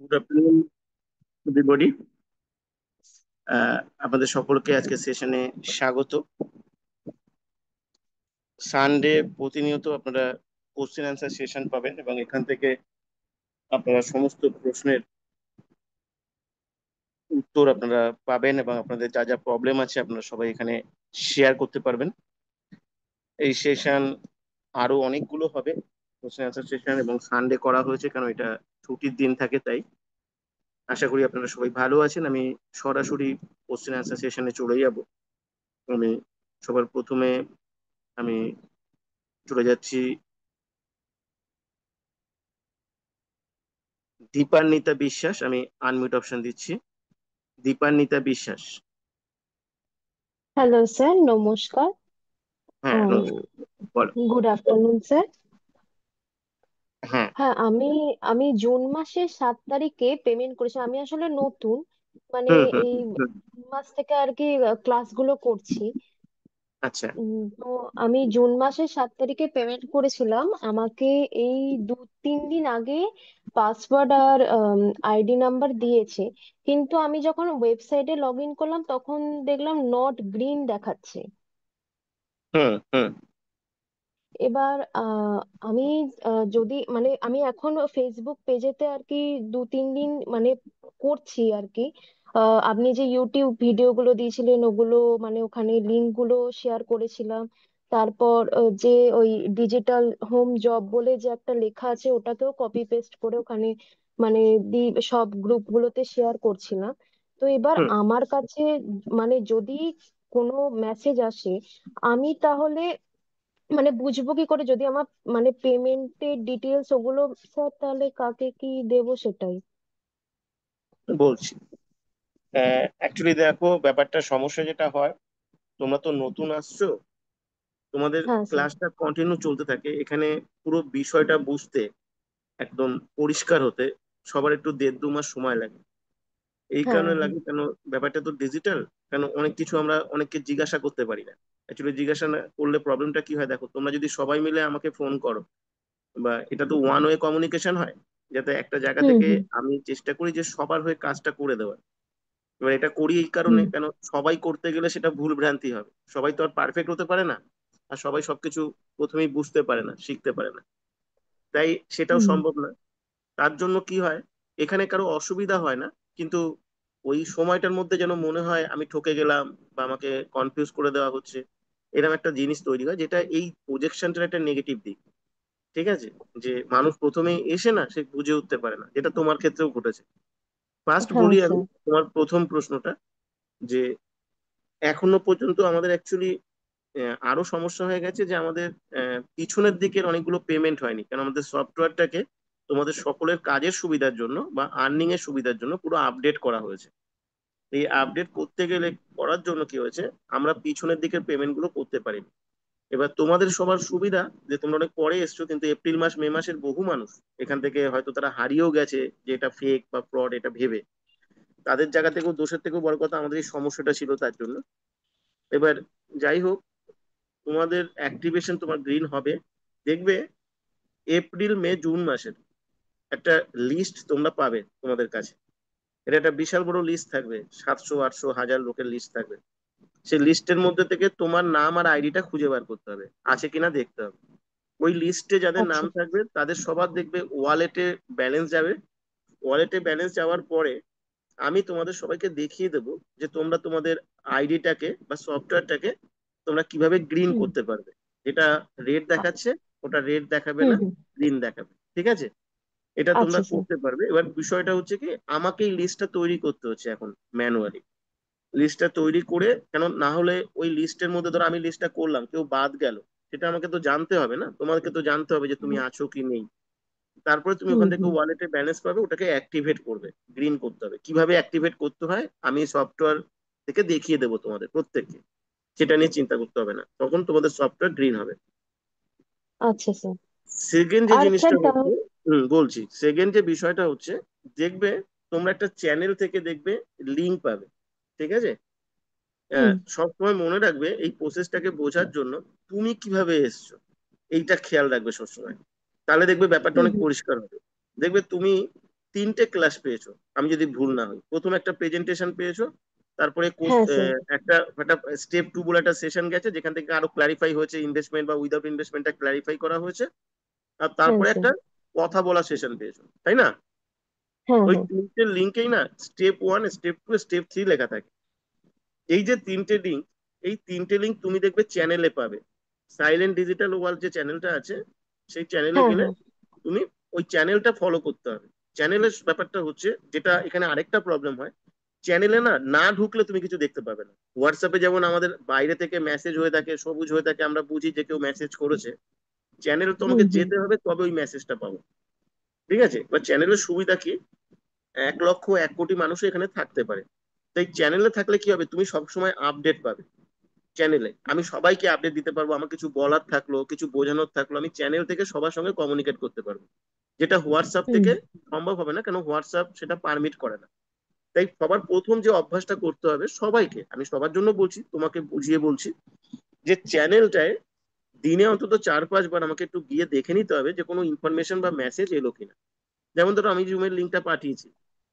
Good afternoon everybody. আপনাদের সকলকে আজকে সেশনে স্বাগত। সানডে প্রতিনিয়ত আপনারা কোশ্চেন অ্যান্সার সেশন পাবেন এবং এখান থেকে আপনারা সমস্ত প্রশ্নের উত্তর আপনারা পাবেন এবং আপনাদের যা যা প্রবলেম আছে আপনারা সবাই এখানে শেয়ার করতে পারবেন। এই সেশন আরো অনেকগুলো হবে কোশ্চেন অ্যান্সার সেশন, এবং সানডে করা হয়েছে কারণ এটা ছুটির দিন থাকে, তাই আশা করি আপনারা সবাই ভালো আছেন। আমি সরাসরি কোশ্চেন অ্যান্সার সেশনে চলে যাব। আমি সবার প্রথমে আমি চলে যাচ্ছি দীপান্বিতা বিশ্বাস। আমি আনমিউট অপশন দিচ্ছি। দীপান্বিতা বিশ্বাস। হ্যালো স্যার, নমস্কার। হ্যাঁ, নমস্কার। বলো। Good afternoon sir. হ্যাঁ। হ্যাঁ, আমি জুন মাসের 7 তারিখে পেমেন্ট করেছি। আমি আসলে নতুন, মানে হুম হুম এই হুম। মাস থেকে আর কি ক্লাসগুলো করছি। আচ্ছা। তো আমি জুন মাসের 7 তারিখে পেমেন্ট করেছিলাম। আমাকে এই 2-3 দিন আগে পাসওয়ার্ড আর আইডি নাম্বার দিয়েছে, কিন্তু আমি যখন ওয়েবসাইটে লগ ইন করলাম তখন দেখলাম নট গ্রিন দেখাচ্ছে। হুম হুম এবার আমি যদি মানে আমি এখন ফেসবুক পেজেতে আর কি 2-3 দিন মানে করছি আর কি। আপনি যে ইউটিউব ভিডিও গুলো দিয়েছিলেন ওগুলো, মানে ওখানে লিঙ্ক গুলো শেয়ার করেছিলাম। তারপর যে ওই ডিজিটাল হোম জব বলে যে একটা লেখা আছে ওটাকেও কপি পেস্ট করে ওখানে মানে সব গ্রুপ গুলোতে শেয়ার করছিলাম। তো এবার হুম। আমার কাছে মানে যদি কোনো মেসেজ আসে, আমি তাহলে মানে বুঝবো কি করে যদি আমার মানে পেমেন্টের ডিটেলস ওগুলো? স্যার তাহলে কাকে কি দেবো সেটাই। বলছি। অ্যাকচুয়ালি দেখো, ব্যাপারটা সমস্যা যেটা হয়, তোমরা তো নতুন আসছো, তোমাদের হ্যাঁ স্যার। ক্লাসটা কন্টিনিউ চলতে থাকে এখানে। পুরো বিষয়টা বুঝতে, একদম পরিষ্কার হতে সবার একটু 1.5-2 মাস সময় লাগে। এই হ্যাঁ কারণে হ্যাঁ। লাগে কেন, ব্যাপারটা তো ডিজিটাল। কেন অনেক কিছু আমরা অনেককে জিজ্ঞাসা করতে পারি না। অ্যাকচুয়ালি জিজ্ঞাসা না করলে প্রবলেমটা কি হয় দেখো, তোমরা যদি সবাই মিলে আমাকে ফোন করো, বা এটা তো ওয়ান ওয়ে কমিউনিকেশন হয়, যাতে একটা জায়গা হুম থেকে হুম আমি চেষ্টা করি যে সবার হয়ে কাজটা করে দেওয়ার। এবার এটা করি এই কারণে হুম কেন, সবাই করতে গেলে সেটা ভুল ভ্রান্তি হবে। সবাই তো আর পারফেক্ট হতে পারে না, আর সবাই সবকিছু প্রথমেই বুঝতে পারে না, শিখতে পারে না, তাই সেটাও হুম। সম্ভব না। তার জন্য কি হয়, এখানে কারো অসুবিধা হয় না, কিন্তু ওই সময়টার মধ্যে যেন মনে হয় আমি ঠকে গেলাম বা আমাকে কনফিউজ করে দেওয়া হচ্ছে, এরকম একটা জিনিস তৈরি হয়, যেটা এই প্রজেকশনটার একটা নেগেটিভ দিক। ঠিক আছে, যে মানুষ প্রথমে এসে না সে বুঝে উঠতে পারে না, যেটা তোমার ক্ষেত্রেও ঘটেছে। ফার্স্ট হ্যাঁ বলি আমি স্যার। তোমার প্রথম প্রশ্নটা, যে এখনো পর্যন্ত আমাদের অ্যাকচুয়ালি আরো সমস্যা হয়ে গেছে যে আমাদের পিছনের দিকের অনেকগুলো পেমেন্ট হয়নি, কারণ আমাদের সফটওয়্যারটাকে তোমাদের সকলের কাজের সুবিধার জন্য বা আর্নিং এর সুবিধার জন্য পুরো আপডেট করা হয়েছে। এই আপডেট করতে গেলে, করার জন্য কি হয়েছে, আমরা পিছনের দিকের পেমেন্ট গুলো করতে পারিনি। এবার তোমাদের সবার সুবিধা যে তোমরা অনেক পরে এসছো, কিন্তু এপ্রিল মাস মে মাসের বহু মানুষ এখান থেকে হয়তো তারা হারিয়েও গেছে যে এটা ফেক বা ফ্রড, এটা ভেবে। তাদের জায়গা থেকেও, দোষের থেকেও বড় কথা, আমাদের এই সমস্যাটা ছিল তার জন্য। এবার যাই হোক, তোমাদের অ্যাক্টিভেশন তোমার গ্রিন হবে, দেখবে এপ্রিল মে জুন মাসের একটা লিস্ট তোমরা পাবে তোমাদের কাছে। এটা একটা বিশাল বড় লিস্ট থাকবে, 700 800 1000 লোকের লিস্ট থাকবে। সেই লিস্টের মধ্যে থেকে তোমার নাম আর আইডিটা খুঁজে বার করতে হবে, আছে কিনা দেখতে হবে। ওই লিস্টে যাদের নাম আচ্ছা। থাকবে তাদের সবার দেখবে ওয়ালেটে ব্যালেন্স যাবে। ওয়ালেটে ব্যালেন্স যাওয়ার পরে আমি তোমাদের সবাইকে দেখিয়ে দেবো যে তোমরা তোমাদের আইডিটাকে বা সফটওয়্যারটাকে তোমরা কিভাবে গ্রিন হুম। করতে পারবে। যেটা রেড আ- দেখাচ্ছে ওটা রেড দেখাবে হুম না, হুম। গ্রিন দেখাবে। ঠিক আছে, এটা তোমরা আচ্ছা স্যার। করতে পারবে। এবার বিষয়টা হচ্ছে কি, আমাকে এই লিস্টটা তৈরি করতে হচ্ছে এখন ম্যানুয়ালি। লিস্টটা তৈরি করে, কেন না হলে ওই লিস্টের মধ্যে ধরো আমি লিস্টটা করলাম, কেউ বাদ গেল, সেটা আমাকে তো জানতে হবে না, তোমাকে তো জানতে হবে যে তুমি হুম আছো কি নেই। তারপরে তুমি হুম ওখান থেকে হুম। ওয়ালেটে ব্যালেন্স পাবে, ওটাকে অ্যাক্টিভেট করবে, গ্রিন করতে হবে। কিভাবে অ্যাক্টিভেট করতে হয় আমি সফটওয়্যার থেকে দেখিয়ে দেবো তোমাদের প্রত্যেককে, সেটা নিয়ে চিন্তা করতে হবে না, তখন তোমাদের সফটওয়্যার গ্রিন হবে। আচ্ছা স্যার। সেকেন্ড যে আর স্যার জিনিসটা তাহলে। হচ্ছে, বলছি, সেকেন্ড যে বিষয়টা হচ্ছে, দেখবে তোমরা একটা চ্যানেল থেকে দেখবে লিঙ্ক পাবে। ঠিক আছে, হুম সবসময় মনে রাখবে এই প্রসেসটাকে বোঝার জন্য তুমি কিভাবে এসছো এইটা খেয়াল রাখবে সবসময়। তাহলে দেখবে ব্যাপারটা হুম অনেক হুম পরিষ্কার হবে। দেখবে তুমি তিনটে ক্লাস পেয়েছো, আমি যদি ভুল না হই। প্রথম একটা প্রেজেন্টেশন পেয়েছো, তারপরে হ্যাঁ স্যার। একটা একটা স্টেপ টু বলে একটা সেশন গেছে, যেখান থেকে আরো ক্লারিফাই হয়েছে ইনভেস্টমেন্ট বা উইদাউট ইনভেস্টমেন্টটা ক্লারিফাই করা হয়েছে। আর হ্যাঁ তারপরে স্যার। একটা কথা বলা সেশন পেয়েছো, তাই না? হ্যাঁ ওই হ্যাঁ। তিনটে লিঙ্কেই না step one, step two, step three লেখা থাকে। এই যে তিনটে লিঙ্ক, এই তিনটে লিঙ্ক তুমি দেখবে চ্যানেলে পাবে। সাইলেন্ট ডিজিটাল ওয়ার্ল্ড যে চ্যানেলটা আছে, সেই চ্যানেলে হ্যাঁ গেলে হ্যাঁ। তুমি ওই চ্যানেলটা ফলো করতে হবে। চ্যানেলের ব্যাপারটা হচ্ছে, যেটা এখানে আরেকটা প্রবলেম হয়, চ্যানেলে না না ঢুকলে তুমি কিছু দেখতে পাবে না। হোয়াটসঅ্যাপে যেমন আমাদের বাইরে থেকে মেসেজ হয়ে থাকে, সবুজ হয়ে থাকে, আমরা বুঝি যে কেউ মেসেজ করেছে। চ্যানেল তো হুম আমাকে হুম। যেতে হবে, তবে ওই মেসেজটা পাবো। ঠিক আছে, বা চ্যানেলের সুবিধা কি, 1 লক্ষ 1 কোটি মানুষ এখানে থাকতে পারে। তাই চ্যানেলে থাকলে কি হবে, তুমি সবসময় আপডেট পাবে। চ্যানেলে আমি সবাইকে আপডেট দিতে পারবো, আমার কিছু বলার থাকলো, কিছু বোঝানোর থাকলো, আমি চ্যানেল থেকে সবার সঙ্গে কমিউনিকেট করতে পারবো, যেটা হোয়াটসঅ্যাপ হুম থেকে সম্ভব হবে না, কেন হোয়াটসঅ্যাপ সেটা পারমিট করে না। তাই সবার প্রথম যে অভ্যাসটা করতে হবে সবাইকে, আমি সবার জন্য বলছি, তোমাকে বুঝিয়ে বলছি, যে চ্যানেলটায় দিনে অন্তত 4-5 বার আমাকে একটু গিয়ে দেখে নিতে হবে যে কোনো ইনফরমেশন বা মেসেজ এলো কিনা। যেমন ধরো আমি জুমের লিঙ্কটা পাঠিয়েছি,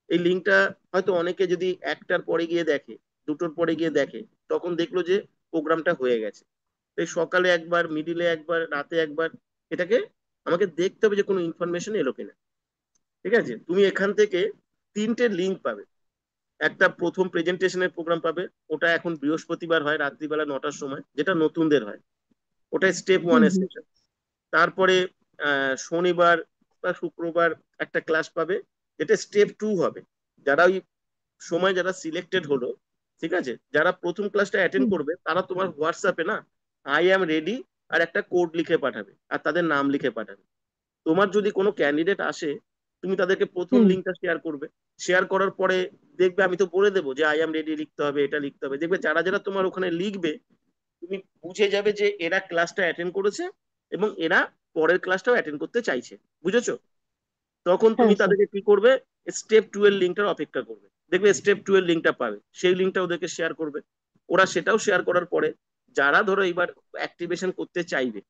এই লিঙ্কটা হয়তো অনেকে যদি 1টার পরে গিয়ে দেখে, 2টোর পরে গিয়ে দেখে, তখন দেখলো যে প্রোগ্রামটা হয়ে গেছে। তাই সকালে একবার, মিডিলে একবার, রাতে একবার, এটাকে আমাকে দেখতে হবে যে কোনো ইনফরমেশন এলো কিনা। ঠিক আছে, তুমি এখান থেকে তিনটে লিঙ্ক পাবে। একটা প্রথম প্রেজেন্টেশনের প্রোগ্রাম পাবে, ওটা এখন বৃহস্পতিবার হয় রাত্রিবেলা 9টার সময়, যেটা নতুনদের হয়, ওটা স্টেপ হুম ওয়ানের হুম। সেশন। তারপরে শনিবার বা শুক্রবার একটা ক্লাস পাবে, যেটা স্টেপ টু হবে। যারা ওই সময় যারা সিলেক্টেড হলো, ঠিক আছে, যারা প্রথম ক্লাসটা অ্যাটেন্ড হুম করবে, তারা তোমার হোয়াটসঅ্যাপে না আই অ্যাম রেডি আর একটা কোড লিখে পাঠাবে, আর তাদের নাম লিখে পাঠাবে। তোমার যদি কোনো ক্যান্ডিডেট আসে, তুমি তাদেরকে প্রথম হুম লিঙ্কটা শেয়ার করবে। শেয়ার করার পরে দেখবে, আমি তো বলে দেবো যে আই অ্যাম রেডি লিখতে হবে, এটা লিখতে হবে। দেখবে যারা যারা তোমার ওখানে লিখবে, তুমি বুঝে যাবে যে এরা ক্লাসটা অ্যাটেন্ড করেছে এবং এরা পরের ক্লাসটাও অ্যাটেন্ড করতে চাইছে। বুঝেছো? তখন হ্যাঁ তুমি স্যার। তাদেরকে কি করবে, স্টেপ টু এর লিঙ্কটার অপেক্ষা করবে। দেখবে স্টেপ টু এর লিঙ্কটা পাবে, সেই লিঙ্কটা ওদেরকে শেয়ার করবে। ওরা সেটাও শেয়ার করার পরে, যারা ধরো এবার অ্যাক্টিভেশন করতে চাইবে,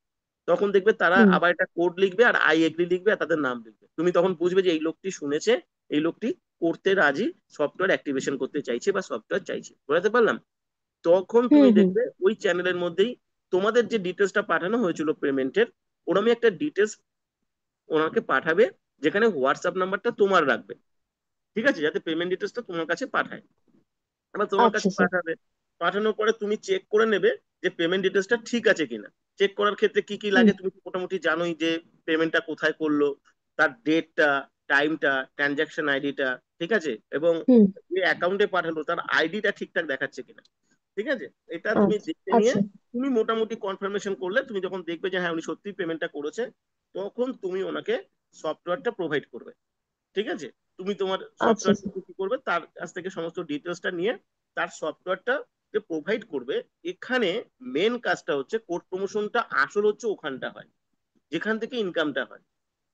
তখন দেখবে তারা হুম আবার একটা কোড লিখবে আর আই এগ্রি লিখবে আর তাদের নাম লিখবে। তুমি তখন বুঝবে যে এই লোকটি শুনেছে, এই লোকটি করতে রাজি, সফটওয়্যার অ্যাক্টিভেশন করতে চাইছে বা সফটওয়্যার চাইছে। বুঝতে পারলাম? তখন হুম তুমি হুম। দেখবে ওই চ্যানেলের মধ্যেই তোমাদের যে ডিটেলসটা পাঠানো হয়েছিল পেমেন্টের, ওরমই একটা ডিটেলস ওনাকে পাঠাবে, যেখানে হোয়াটসঅ্যাপ নাম্বারটা তোমার রাখবে। ঠিক আছে, যাতে পেমেন্ট ডিটেলসটা তোমার কাছে পাঠায়। এবার তোমার আচ্ছা কাছে স্যার। পাঠাবে, পাঠানোর পরে তুমি চেক করে নেবে যে পেমেন্ট ডিটেলসটা ঠিক আছে কিনা। চেক করার ক্ষেত্রে কি কি হুম লাগে তুমি তো মোটামুটি জানোই, যে পেমেন্টটা কোথায় করলো, তার ডেটটা, টাইমটা, ট্রানজাকশন আইডিটা, ঠিক আছে, এবং হুম। যে অ্যাকাউন্টে পাঠালো তার আইডিটা ঠিকঠাক দেখাচ্ছে কিনা। ঠিক আছে, এটা তুমি আচ্ছা দেখে নিয়ে আচ্ছা। তুমি মোটামুটি কনফার্মেশন করলে, তুমি যখন দেখবে যে হ্যাঁ উনি সত্যি পেমেন্টটা করেছে, তখন তুমি ওনাকে সফটওয়্যারটা প্রোভাইড করবে। ঠিক আছে, তুমি তোমার আচ্ছা সফটওয়্যার স্যার। কি করবে, তার কাছ থেকে সমস্ত ডিটেলসটা নিয়ে তার সফটওয়্যারটা যে প্রোভাইড করবে। এখানে মেন কাজটা হচ্ছে, কোড প্রমোশনটা আসল হচ্ছে ওখানটা হয়, যেখান থেকে ইনকামটা হয়।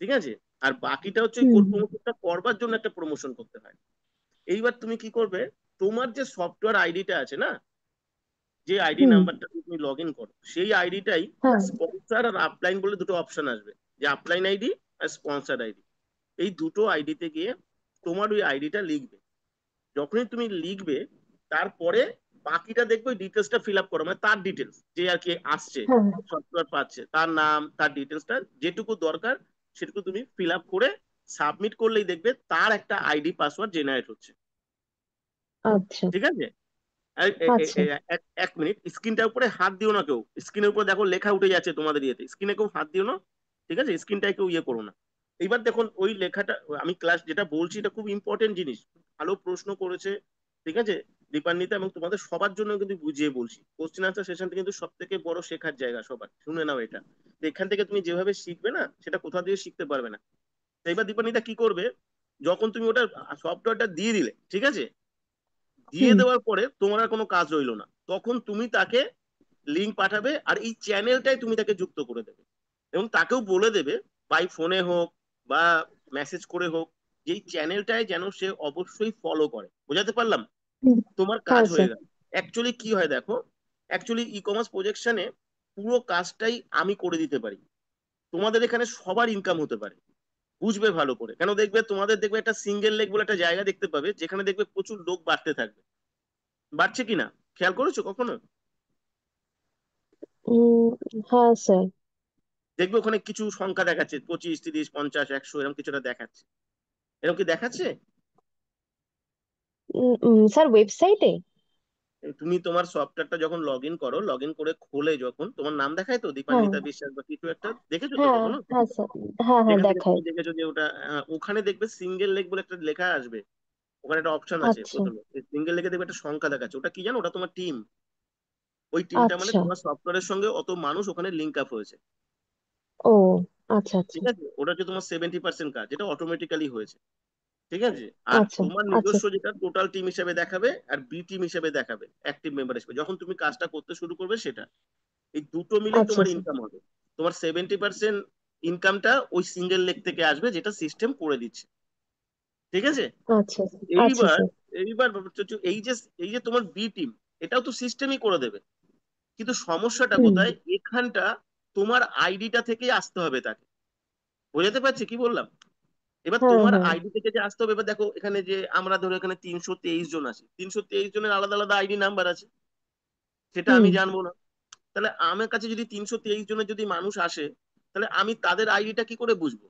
ঠিক আছে, আর বাকিটা হচ্ছে হুম কোড হুম প্রমোশনটা করবার জন্য একটা প্রমোশন করতে হয়। এইবার তুমি কি করবে, তোমার যে সফটওয়্যার আইডিটা আছে না, যে আইডি হুম। নাম্বারটা তুমি লগ ইন করো, সেই আইডিটাই হ্যাঁ। স্পন্সর আর আপলাইন বলে দুটো অপশন আসবে, যে আপলাইন আইডি আর স্পন্সর আইডি। এই দুটো আইডিতে গিয়ে তোমার ওই আইডিটা লিখবে। যখনই তুমি লিখবে, তারপরে বাকিটা দেখবে ডিটেলসটা ফিল আপ করো, মানে তার ডিটেলস, যে আর কি আসছে, হ্যাঁ। সফটওয়্যার পাচ্ছে, তার নাম, তার ডিটেলসটা যেটুকু দরকার সেটুকু তুমি ফিল আপ করে সাবমিট করলেই দেখবে তার একটা আইডি পাসওয়ার্ড জেনারেট হচ্ছে। আচ্ছা ঠিক আছে, আচ্ছা। 1 মিনিট, স্ক্রিনটার উপরে হাত দিও না কেউ। স্ক্রিনের উপরে দেখো লেখা উঠে যাচ্ছে তোমাদের ইয়েতে, স্ক্রিনে কেউ হাত দিও না। ঠিক আছে, স্ক্রিনটায় কেউ ইয়ে করো না। এইবার দেখুন ওই লেখাটা, আমি ক্লাস যেটা বলছি এটা খুব ইম্পর্টেন্ট জিনিস, ভালো প্রশ্ন করেছে। ঠিক আছে, দীপান্বিতা, এবং তোমাদের সবার জন্য কিন্তু বুঝিয়ে বলছি, কোশ্চেন আনসার সেশনটা কিন্তু সব থেকে বড় শেখার জায়গা সবার, শুনে নাও এটা। তো এখান থেকে তুমি যেভাবে শিখবে না, সেটা কোথা দিয়ে শিখতে পারবে না। তো এবার দীপান্বিতা কি করবে, যখন তুমি ওটা সফটওয়্যারটা দিয়ে দিলে, ঠিক আছে, দিয়ে হুম দেওয়ার পরে তোমার আর কোনো কাজ রইলো না, তখন তুমি তাকে লিঙ্ক পাঠাবে আর এই চ্যানেলটাই তুমি তাকে যুক্ত করে দেবে। এবং তাকেও বলে দেবে, বাই ফোনে হোক বা মেসেজ করে হোক, যে এই চ্যানেলটাই যেন সে অবশ্যই ফলো করে। বোঝাতে পারলাম? হুম। তোমার কাজ হ্যাঁ হয়ে স্যার। গেল। অ্যাকচুয়ালি কি হয় দেখো, অ্যাকচুয়ালি ই কমার্স প্রজেকশনে পুরো কাজটাই আমি করে দিতে পারি। তোমাদের এখানে সবার ইনকাম হতে পারে, বুঝবে ভালো করে, কেন দেখবে তোমাদের দেখবে একটা সিঙ্গেল লেগ বলে একটা জায়গা দেখতে পাবে, যেখানে দেখবে প্রচুর লোক বাড়তে থাকবে। বাড়ছে কিনা খেয়াল করেছো কখনো? উম হ্যাঁ স্যার। দেখবে ওখানে কিছু সংখ্যা দেখাচ্ছে, 25, 30, 50, 100 এরকম কিছুটা দেখাচ্ছে। এরকম কি দেখাচ্ছে? স্যার ওয়েবসাইটে? তুমি তোমার সফটওয়্যারটা যখন লগ ইন করো, লগ ইন করে খোলে যখন, তোমার নাম দেখায় তো হ্যাঁ দীপান্বিতা বিশ্বাস বা কিছু একটা, দেখেছো তো হ্যাঁ কখনো? হ্যাঁ স্যার। হ্যাঁ হ্যাঁ যেখান থেকে দেখাই। তুমি দেখেছো যে ওটা ওখানে দেখবে সিঙ্গেল লেগ বলে একটা লেখা আসবে। ওখানে একটা অপশন আছে আচ্ছা প্রথমে, সিঙ্গেল লেগে দেখবে একটা সংখ্যা দেখাচ্ছে, ওটা কি জানো? ওটা তোমার টিম। ওই টিমটা মানে আচ্ছা। তোমার সফটওয়্যারের সঙ্গে অত মানুষ ওখানে লিঙ্ক আপ হয়েছে। ও আচ্ছা আচ্ছা ঠিক আছে, ওটা হচ্ছে তোমার 70% কাজ, যেটা অটোমেটিক্যালি হয়েছে। ঠিক আছে। আর আচ্ছা তোমার আচ্ছা নিজস্ব যেটা টোটাল টিম হিসেবে দেখাবে, আর বি টিম হিসেবে দেখাবে অ্যাক্টিভ মেম্বার হিসেবে, যখন তুমি কাজটা করতে শুরু করবে সেটা। এই দুটো মিলেই আচ্ছা তোমার স্যার। ইনকাম হবে। তোমার 70% ইনকামটা ওই সিঙ্গেল লেগ থেকে আসবে, যেটা সিস্টেম করে দিচ্ছে। ঠিক আছে। আচ্ছা আচ্ছা এইবার স্যার। এইবার ব্যাপারটা হচ্ছে, এই যে তোমার বি টিম, এটাও তো সিস্টেমই করে দেবে। কিন্তু সমস্যাটা হুম। কোথায় এখানটা? তোমার আইডিটা থেকে আসতে হবে তাকে। বোঝাতে পারছি কি বললাম? এবার হ্যাঁ তোমার হ্যাঁ। আইডি থেকে যে আসতে হবে, এবার দেখো এখানে যে আমরা ধরো এখানে 323 জন আছি, 323 জনের আলাদা আলাদা আইডি নাম্বার আছে, সেটা হুম আমি জানবো না। তাহলে আমার কাছে যদি 323 জনের যদি মানুষ আসে, তাহলে আমি তাদের আইডিটা কি করে বুঝবো?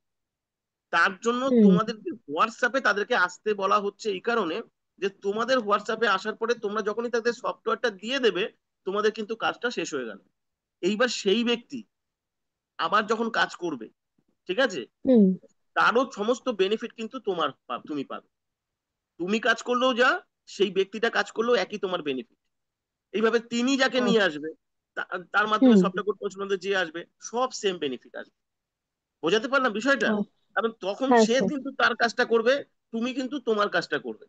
তার জন্য হুম তোমাদেরকে হোয়াটসঅ্যাপে তাদেরকে আসতে বলা হচ্ছে এই কারণে, যে তোমাদের হোয়াটসঅ্যাপে আসার পরে তোমরা যখনই তাদের সফটওয়্যারটা দিয়ে দেবে, তোমাদের কিন্তু কাজটা শেষ হয়ে গেল। এইবার সেই ব্যক্তি আবার যখন কাজ করবে, ঠিক আছে, হুম তারও সমস্ত বেনিফিট কিন্তু তুমি পাবে। তুমি কাজ করলেও যা, সেই ব্যক্তিটা কাজ করলেও একই তোমার বেনিফিট। এইভাবে তিনি যাকে নিয়ে আচ্ছা। আসবে, তার মাধ্যমে হুম। সফটওয়্যার পর্যন্ত যে আসবে, সব সেম বেনিফিট আসবে। বোঝাতে পারলাম বিষয়টা? আ- কারণ তখন হ্যাঁ সে স্যার। কিন্তু তার কাজটা করবে, তুমি কিন্তু তোমার কাজটা করবে।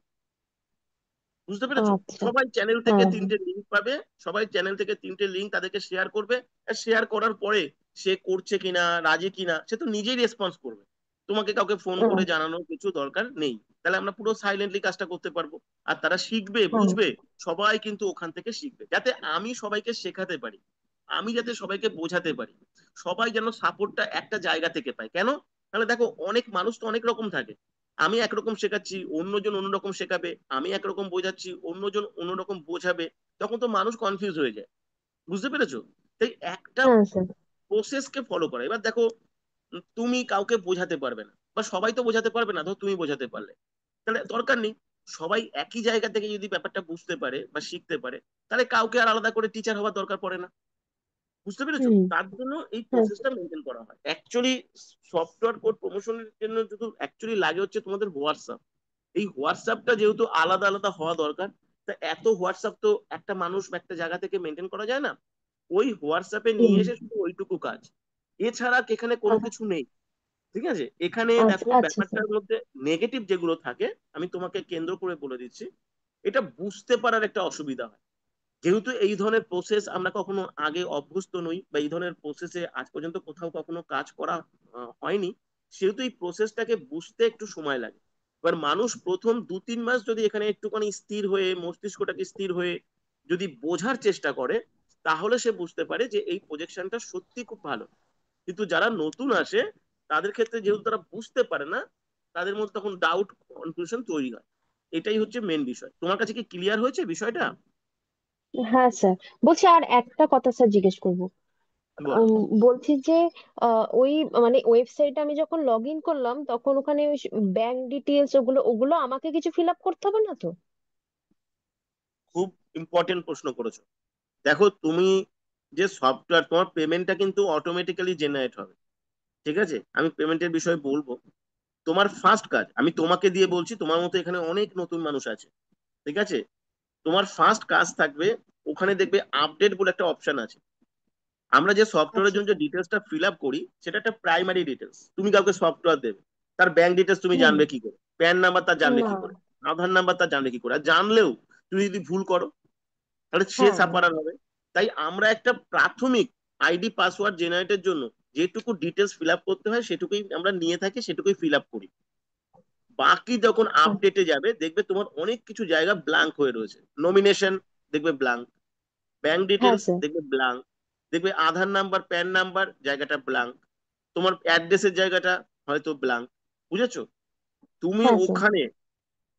বুঝতে পেরেছো? আচ্ছা। সবাই চ্যানেল থেকে হ্যাঁ হ্যাঁ। 3টে লিঙ্ক পাবে। সবাই চ্যানেল থেকে 3টে লিঙ্ক তাদেরকে শেয়ার করবে। আর শেয়ার করার পরে সে করছে কিনা, রাজি কিনা, সে তো নিজেই রেসপন্স করবে। তোমাকে কাউকে ফোন করে আচ্ছা। জানানোর কিছু দরকার নেই। তাহলে আমরা পুরো সাইলেন্টলি কাজটা করতে পারবো। আর তারা শিখবে, হ্যাঁ। বুঝবে। সবাই কিন্তু ওখান থেকে শিখবে, যাতে আমি সবাইকে শেখাতে পারি, আমি যাতে সবাইকে বোঝাতে পারি। সবাই যেন সাপোর্টটা একটা জায়গা থেকে পায়। কেন? তাহলে দেখো অনেক মানুষ তো অনেক রকম থাকে। আমি একরকম শেখাচ্ছি, অন্যজন অন্যরকম শেখাবে। আমি একরকম বোঝাচ্ছি, অন্যজন অন্যরকম বোঝাবে। তখন তো মানুষ কনফিউজ হয়ে যায়। বুঝতে পেরেছো? তাই একটা হ্যাঁ স্যার। প্রসেসকে ফলো করা। এবার দেখো, তুমি কাউকে বোঝাতে পারবে না, বা সবাই তো বোঝাতে পারবে না, ধর তুমি বোঝাতে পারলে, তাহলে দরকার নেই। সবাই একই জায়গা থেকে যদি ব্যাপারটা বুঝতে পারে বা শিখতে পারে, তাহলে কাউকে আর আলাদা করে টিচার হওয়ার দরকার পড়ে না। বুঝতে পেরেছো? হুম। তার জন্য এই হ্যাঁ প্রসেসটা মেনটেন করা হয় অ্যাকচুয়ালি। সফটওয়্যার কোড প্রমোশনের জন্য শুধু অ্যাকচুয়ালি লাগে হচ্ছে তোমাদের হোয়াটসঅ্যাপ। এই হোয়াটসঅ্যাপটা যেহেতু আলাদা আলাদা হওয়া দরকার, তা এত হোয়াটসঅ্যাপ তো একটা মানুষ বা একটা জায়গা থেকে মেনটেন করা যায় না। ওই হোয়াটসঅ্যাপে নিয়ে হুম। এসে শুধু ওইটুকু কাজ, এছাড়া এখানে কোনো কিছু নেই। ঠিক আছে। এখানে আচ্ছা দেখো আচ্ছা স্যার। ব্যাপারটার মধ্যে নেগেটিভ যেগুলো থাকে, আমি তোমাকে কেন্দ্র করে বলে দিচ্ছি। এটা বুঝতে পারার একটা অসুবিধা হয়। যেহেতু এই ধরনের প্রসেস আমরা কখনো আগে অভ্যস্ত নই, বা এই ধরনের প্রসেসে আজ পর্যন্ত কোথাও কখনো কাজ করা হয়নি, সেহেতু এই প্রসেসটাকে বুঝতে একটু সময় লাগে। এবার মানুষ প্রথম 2-3 মাস যদি এখানে একটুখানি স্থির হয়ে, মস্তিষ্কটাকে স্থির হয়ে যদি বোঝার চেষ্টা করে, তাহলে সে বুঝতে পারে যে এই প্রজেকশনটা সত্যি খুব ভালো। কিন্তু যারা নতুন আসে, তাদের ক্ষেত্রে যেহেতু তারা বুঝতে পারে না, তাদের মধ্যে তখন ডাউট, কনফিউশন তৈরি হয়। এটাই হচ্ছে মেন বিষয়। তোমার কাছে কি ক্লিয়ার হয়েছে বিষয়টা? হ্যাঁ স্যার। বলছি আর একটা কথা স্যার জিজ্ঞেস করবো। বলো। বলছি যে ওই মানে ওয়েবসাইটে আমি যখন লগ ইন করলাম তখন ওখানে ব্যাংক ডিটেলস ওগুলো ওগুলো আমাকে কিছু ফিল আপ করতে হবে না তো? খুব ইম্পর্টেন্ট প্রশ্ন করেছো। দেখো তুমি যে সফটওয়্যার, তোমার পেমেন্টটা কিন্তু অটোমেটিক্যালি জেনারেট হবে। ঠিক আছে, আমি পেমেন্টের বিষয়ে বলবো। তোমার ফার্স্ট কাজ, আমি তোমাকে দিয়ে বলছি, তোমার মতো এখানে অনেক নতুন মানুষ আছে। ঠিক আছে। তোমার ফার্স্ট কাজ থাকবে, ওখানে দেখবে আপডেট বলে একটা অপশন আছে। আমরা যে সফটওয়্যারের আচ্ছা জন্য যে স্যার। ডিটেলসটা ফিল আপ করি, সেটা একটা প্রাইমারি ডিটেলস। তুমি কাউকে সফটওয়্যার দেবে, তার ব্যাংক ডিটেলস তুমি হুম। জানবে কি করে? প্যান নাম্বার তার জানবে না। কি করে? আধার নাম্বার তার জানবে কি করে? আর জানলেও তুমি যদি ভুল করো, তাহলে সে হ্যাঁ সাফারার হবে। তাই আমরা একটা প্রাথমিক আইডি পাসওয়ার্ড জেনারেটের জন্য যেটুকু ডিটেলস ফিল আপ করতে হয়, সেটুকুই আমরা নিয়ে থাকি, সেটুকুই ফিল আপ করি। বাকি যখন আ- আপডেটে যাবে, দেখবে তোমার অনেক কিছু জায়গা ব্ল্যাঙ্ক হয়ে রয়েছে। নমিনেশন দেখবে ব্ল্যাঙ্ক, ব্যাংক হ্যাঁ ডিটেলস স্যার। দেখবে ব্ল্যাঙ্ক, দেখবে আধার নাম্বার, প্যান নাম্বার জায়গাটা ব্ল্যাঙ্ক, তোমার অ্যাড্রেসের জায়গাটা হয়তো ব্ল্যাঙ্ক। বুঝেছো? তুমি হ্যাঁ স্যার। ওখানে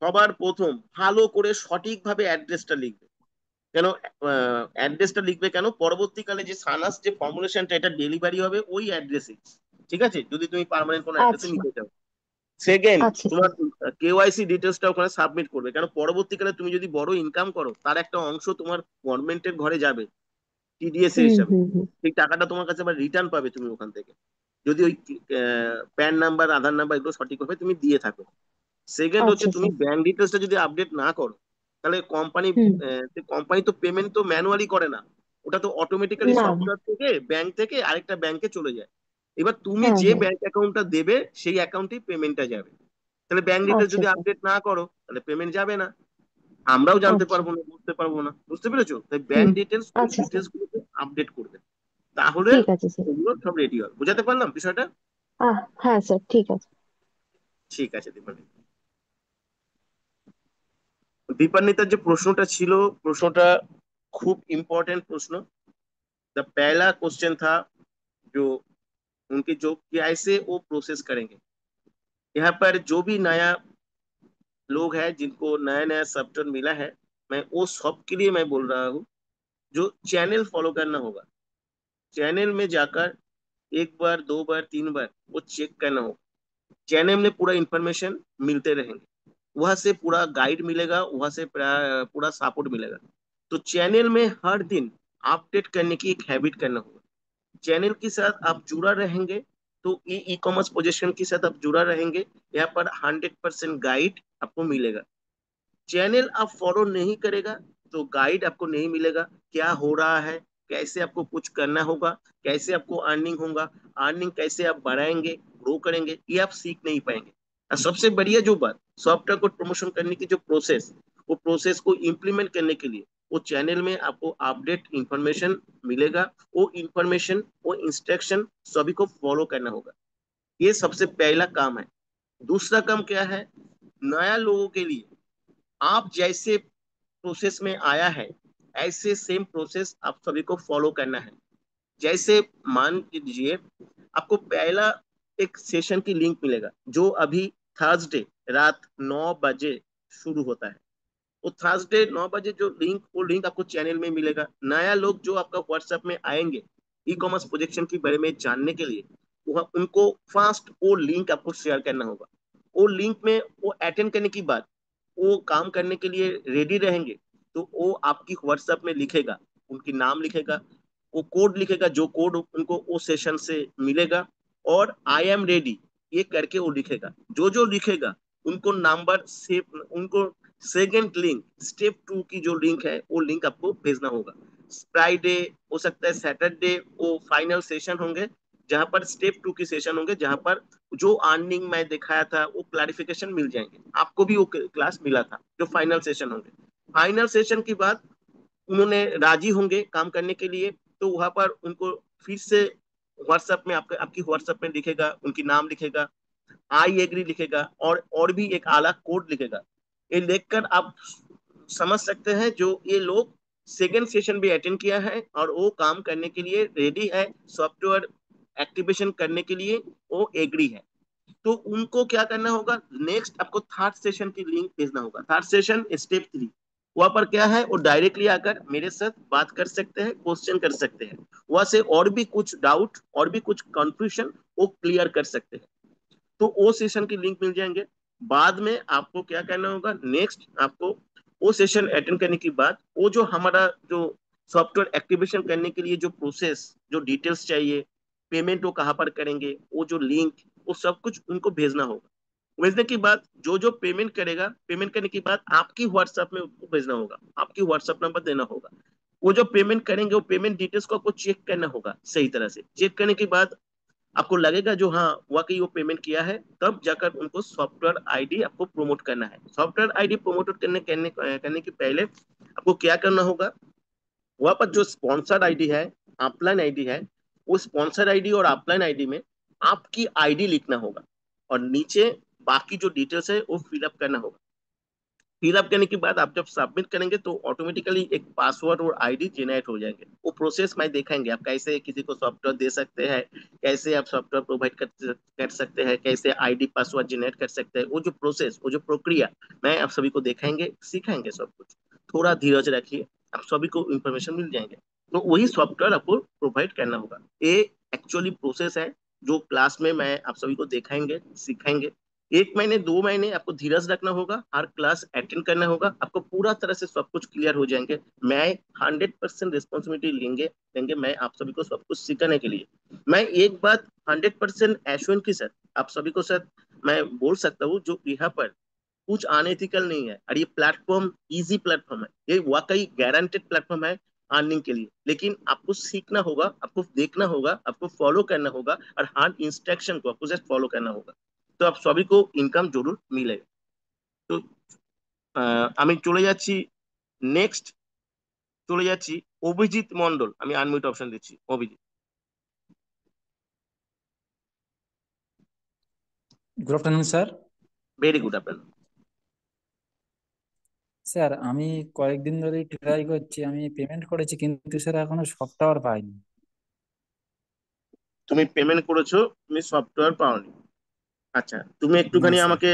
সবার প্রথম ভালো করে সঠিকভাবে অ্যাড্রেসটা লিখবে। কেন অ্যাড্রেসটা লিখবে কেন? পরবর্তীকালে যে সানাস যে ফর্মুলেশনটা এটা ডেলিভারি হবে ওই অ্যাড্রেসে, ঠিক আছে, যদি তুমি পার্মানেন্ট কোনো অ্যাড্রেসে আচ্ছা নিতে চাও। সেকেন্ড, আচ্ছা তোমার স্যার। কেওয়াইসি ডিটেলসটা ওখানে সাবমিট করবে, কারণ পরবর্তীকালে তুমি যদি বড় ইনকাম করো তার একটা অংশ তোমার গভর্নমেন্টের ঘরে যাবে টিডিএস এর হুম হিসাবে। হুম হুম। সেই টাকাটা তোমার কাছে আবার রিটার্ন পাবে তুমি ওখান থেকে, যদি ওই প্যান নাম্বার আধার নাম্বার এগুলো সঠিকভাবে তুমি দিয়ে থাকো। সেকেন্ড হচ্ছে আচ্ছা তুমি স্যার। ব্যাংক ডিটেলসটা যদি আপডেট না করো, তাহলে কোম্পানি হুম। কোম্পানি তো পেমেন্ট তো ম্যানুয়ালি করে না, ওটা তো অটোমেটিক্যালি না না। সফটওয়্যার থেকে ব্যাংক থেকে আরেকটা ব্যাংকে চলে যায়। এবার তুমি হ্যাঁ যে হ্যাঁ। ব্যাংক অ্যাকাউন্টটা দেবে সেই অ্যাকাউন্টেই পেমেন্টটা যাবে। তাহলে ব্যাংক ডিটেলস আচ্ছা যদি স্যার। আপডেট না করো তাহলে পেমেন্ট যাবে না, আমরাও জানতে আচ্ছা। পারবো না, বুঝতে পারবো না। বুঝতে পেরেছো? তাই ব্যাংক হুম। ডিটেলস ওই আচ্ছা স্যার। ডিটেলস গুলোকে আপডেট করবে, তাহলে ঠিক আছে স্যার। ওগুলো সব রেডি হবে। বুঝাতে পারলাম বিষয়টা? হ্যাঁ স্যার ঠিক আছে। ঠিক আছে দীপালি। दीपान्विता जो प्रश्नটা ছিল, प्रश्नটা खूब इम्पोर्टेंट प्रश्न। द पहला क्वेश्चन था जो उनके जो कैसे वो प्रोसेस करेंगे। यहाँ पर जो भी नया लोग हैं जिनको नया नया सॉफ्टवेयर मिला है, मैं वो सब के लिए मैं बोल रहा हूँ, जो चैनल फॉलो करना होगा। चैनल में जाकर एक बार दो बार तीन बार वो चेक करना होगा। चैनल में पूरा इंफॉर्मेशन मिलते रहेंगे, वहां से पूरा गाइड मिलेगा, वहां से पूरा सपोर्ट मिलेगा। तो चैनल में हर दिन अपडेट करने की एक हैबिट करना होगा। चैनल के साथ आप जुड़ा रहेंगे तो ई ई कॉमर्स पोजीशन के साथ आप जुड़ा रहेंगे, यहाँ पर 100% गाइड आपको मिलेगा। चैनल आप फॉलो नहीं करेगा तो गाइड आपको नहीं मिलेगा, क्या हो रहा है, कैसे आपको कुछ करना होगा, कैसे आपको अर्निंग होगा, अर्निंग कैसे आप बढ़ाएंगे, ग्रो करेंगे, ये आप सीख नहीं पाएंगे। और सबसे बढ़िया जो बात, सॉफ्टवेयर को प्रमोशन करने की जो प्रोसेस, वो प्रोसेस को इम्प्लीमेंट करने के लिए वो चैनल में आपको अपडेट इंफॉर्मेशन मिलेगा। वो इंफॉर्मेशन, वो इंस्ट्रक्शन सभी को फॉलो करना होगा। ये सबसे पहला काम है। दूसरा काम क्या है, नया लोगों के लिए आप जैसे प्रोसेस में आया है ऐसे सेम प्रोसेस आप सभी को फॉलो करना है। जैसे मान लीजिए आपको पहला एक सेशन की लिंक मिलेगा जो अभी थर्सडे रात 9 बजे शुरू होता है। वो थर्सडे 9 बजे जो लिंक, वो लिंक आपको चैनल में मिलेगा। नया लोग जो आपका व्हाट्सएप में आएंगे ई कॉमर्स प्रोजेक्शन के बारे में जानने के लिए, वो उनको फास्ट वो लिंक आपको शेयर करना होगा। वो लिंक में वो अटेंड करने की बात, वो काम करने के लिए रेडी रहेंगे, तो वो आपकी व्हाट्सएप में लिखेगा, उनकी नाम लिखेगा, वो कोड लिखेगा जो कोड उनको वो सेशन से मिलेगा, और आई एम रेडी ये करके वो लिखेगा। जो जो लिखेगा उनको नंबर सेव, उनको सेकेंड लिंक स्टेप 2 की जो लिंक है वो लिंक आपको भेजना होगा। फ्राइडे, हो सकता है सैटरडे, वो फाइनल सेशन होंगे जहां पर स्टेप 2 की सेशन होंगे, जहां पर जो अर्निंग मैं दिखाया था वो क्लैरिफिकेशन मिल जाएंगे। आपको भी वो क्लास मिला था, जो फाइनल सेशन होंगे। फाइनल सेशन के बाद उन्होंने राजी होंगे काम करने के लिए, तो वहां पर उनको फिर से व्हाट्सएप में आपकी व्हाट्सएप में लिखेगा, उनकी नाम लिखेगा, आई एग्री लिखेगा, और भी एक आला कोड लिखेगा। ये लिखकर आप समझ सकते हैं जो ये लोग सेकेंड सेशन भी अटेंड किया है और वो काम करने के लिए रेडी है, सॉफ्टवेयर एक्टिवेशन करने के लिए वो एग्री है। तो उनको क्या करना होगा, नेक्स्ट आपको थर्ड सेशन की लिंक भेजना होगा। थर्ड सेशन स्टेप 3, वहां पर क्या है, वो डायरेक्टली आकर मेरे साथ बात कर सकते हैं, क्वेश्चन कर सकते हैं, वहां से और भी कुछ डाउट और भी कुछ कंफ्यूजन वो क्लियर कर सकते हैं। तो वो सेशन की लिंक मिल जाएंगे। बाद में आपको क्या करना होगा, नेक्स्ट आपको वो सेशन अटेंड करने के बाद वो जो हमारा जो सॉफ्टवेयर एक्टिवेशन करने के लिए जो प्रोसेस, जो डिटेल्स चाहिए, पेमेंट वो कहाँ पर करेंगे, वो जो लिंक, वो सब कुछ उनको भेजना होगा। भेजने के बाद जो जो पेमेंट करेगा, पेमेंट करने के बाद आपकी व्हाट्सएप में उसको भेजना होगा, आपकी व्हाट्सएप नंबर देना होगा। वो जो पेमेंट करेंगे वो पेमेंट डिटेल्स को आपको चेक करना होगा, सही तरह से चेक करने के बाद आपको लगेगा जो हाँ वाकई वो पेमेंट किया है, तब जाकर उनको सॉफ्टवेयर आईडी आपको प्रमोट करना है। सॉफ्टवेयर आईडी प्रमोट करने के पहले आपको क्या करना होगा, वहां पर जो स्पॉन्सर्ड आईडी है, अपलाइन आईडी है, वो स्पॉन्सर्ड आईडी और अपलाइन आईडी में आपकी आईडी लिखना होगा, और नीचे बाकी जो डिटेल्स है वो फिलअप करना होगा। फिल अप करने के बाद आप जब सबमिट करेंगे तो ऑटोमेटिकली एक पासवर्ड और आईडी जनरेट हो जाएंगे। वो प्रोसेस मैं दिखाएंगे आप कैसे किसी को सॉफ्टवेयर दे सकते हैं, कैसे आप सॉफ्टवेयर प्रोवाइड कर सकते हैं, कैसे आईडी पासवर्ड जनरेट कर सकते हैं। वो जो प्रोसेस, वो जो प्रक्रिया, मैं आप सभी को दिखाएंगे, सिखाएंगे सब कुछ। थोड़ा धीरज रखिए, आप सभी को इंफॉर्मेशन मिल जाएंगे। तो वही सॉफ्टवेयर आपको प्रोवाइड करना होगा। ये एक्चुअली प्रोसेस है जो क्लास में मैं आप सभी को दिखाएंगे, सिखाएंगे। 1 महीने 2 महीने आपको धीरज रखना होगा, हर क्लास अटेंड करना होगा, आपको पूरा तरह से सब कुछ क्लियर हो जाएंगे। मैं 100% रिस्पॉन्सिबिलिटी लेंगे लेंगे मैं आप सभी को सब कुछ सिखाने के लिए। मैं एक बात 100% एश्योर की सर आप सभी को सर मैं बोल सकता हूँ, जो यहाँ पर कुछ अनएथिकल नहीं है, और ये प्लेटफॉर्म इजी प्लेटफॉर्म है, ये वाकई गारंटेड प्लेटफॉर्म है अर्निंग के लिए। लेकिन आपको सीखना होगा, आपको देखना होगा, आपको फॉलो करना होगा, और हर इंस्ट्रक्शन को आपको जस्ट फॉलो करना होगा। তো আপ সবই ইনকাম জরুর মিলে। তো আমি চলে যাচ্ছি নেক্সট, চলে যাচ্ছি অভিজিৎ মন্ডল। আমি আনমিউট অপশন দিচ্ছি, Abhijit. Good afternoon sir. Very good আপনার। স্যার আমি কয়েকদিন ধরেই ট্রাই করছি, আমি পেমেন্ট করেছি কিন্তু স্যার এখনো সফটওয়্যার পাইনি। তুমি পেমেন্ট করেছো, তুমি সফটওয়্যার পাওনি? আচ্ছা, তুমি না একটুখানি স্যার। আমাকে,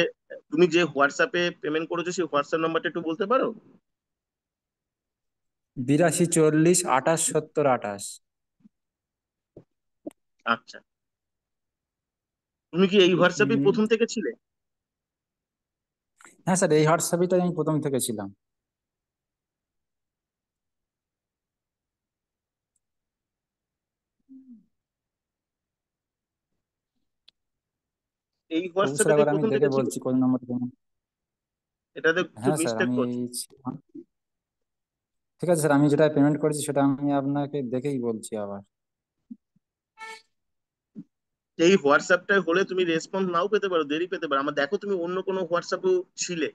তুমি যে হোয়াটসঅ্যাপে পেমেন্ট করেছো সেই হোয়াটসঅ্যাপ নাম্বারটা একটু বলতে পারো? 82 40 28 70 28। আচ্ছা, তুমি কি এই হোয়াটসঅ্যাপে প্রথম থেকে ছিলে? হ্যাঁ স্যার, এই হোয়াটসঅ্যাপেই আমি প্রথম থেকে ছিলাম। এই তবু স্যার হোয়াটসঅ্যাপে তুমি একবার আমি প্রথম থেকে দেখে ছিলে? বলছি কোন নম্বর থেকে। এটাতে কিছু হ্যাঁ স্যার মিস্টেক আমি করছো। ঠিক আছে স্যার, আমি যেটা পেমেন্ট করেছি সেটা আমি আপনাকে দেখেই বলছি আবার। এই হোয়াটসঅ্যাপটায় হলে তুমি রেসপন্স নাও পেতে পারো, দেরি পেতে পারো। আমার দেখো তুমি অন্য কোনো হোয়াটসঅ্যাপেও ছিলে।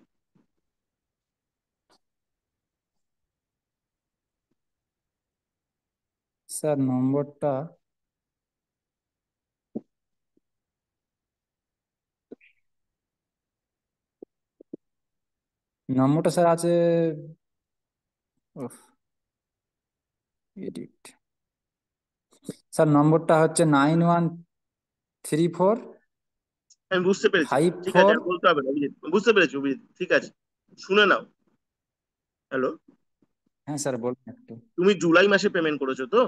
স্যার নম্বরটা, নম্বরটা স্যার আছে, এডিট। স্যার নম্বরটা হচ্ছে 9134 আমি বুঝতে পেরেছি, ফাইভ ঠিক আছে, ফোর আর বলতে হবে না অভিজিৎ, বুঝতে পেরেছি অভিজিৎ, ঠিক আছে। শুনে নাও। হ্যালো। হ্যাঁ স্যার বলুন একটু। তুমি জুলাই মাসে পেমেন্ট করেছো তো?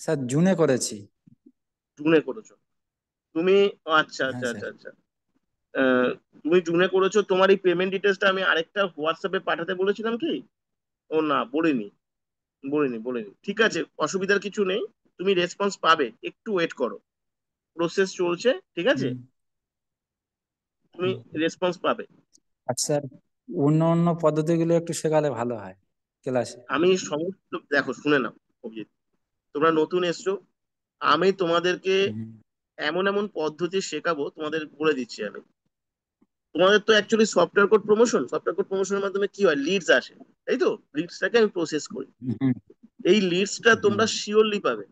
স্যার জুনে করেছি। জুনে করেছো তুমি? আচ্ছা হ্যাঁ আচ্ছা স্যার। আচ্ছা আচ্ছা। তুমি জুনে করেছো, তোমার এই পেমেন্ট ডিটেলসটা আমি আরেকটা হোয়াটসঅ্যাপে পাঠাতে বলেছিলাম কি? ও না, বলিনি, বলিনি। ঠিক আছে, অসুবিধার কিছু নেই। তুমি রেসপন্স পাবে, একটু ওয়েট করো। প্রসেস চলছে, ঠিক আছে? হুম। তুমি রেসপন্স পাবে। আচ্ছা স্যার, অন্য অন্য পদ্ধতিগুলো একটু শেখালে ভালো হয় ক্লাসে। আমি সমস্ত, দেখো শুনে নাও অভিজিৎ, তোমরা নতুন এসছো, আমি তোমাদেরকে হুম। এমন এমন পদ্ধতি শেখাবো, তোমাদের বলে দিচ্ছি আমি। তোমাদের তো অ্যাকচুয়ালি সফটওয়্যার কোড প্রমোশনের মাধ্যমে কি হয়, লিডস আসে, তাই তো? লিডসটাকে আমি প্রসেস করি। হুম। এই লিডসটা হুম। তোমরা শিওরলি পাবে।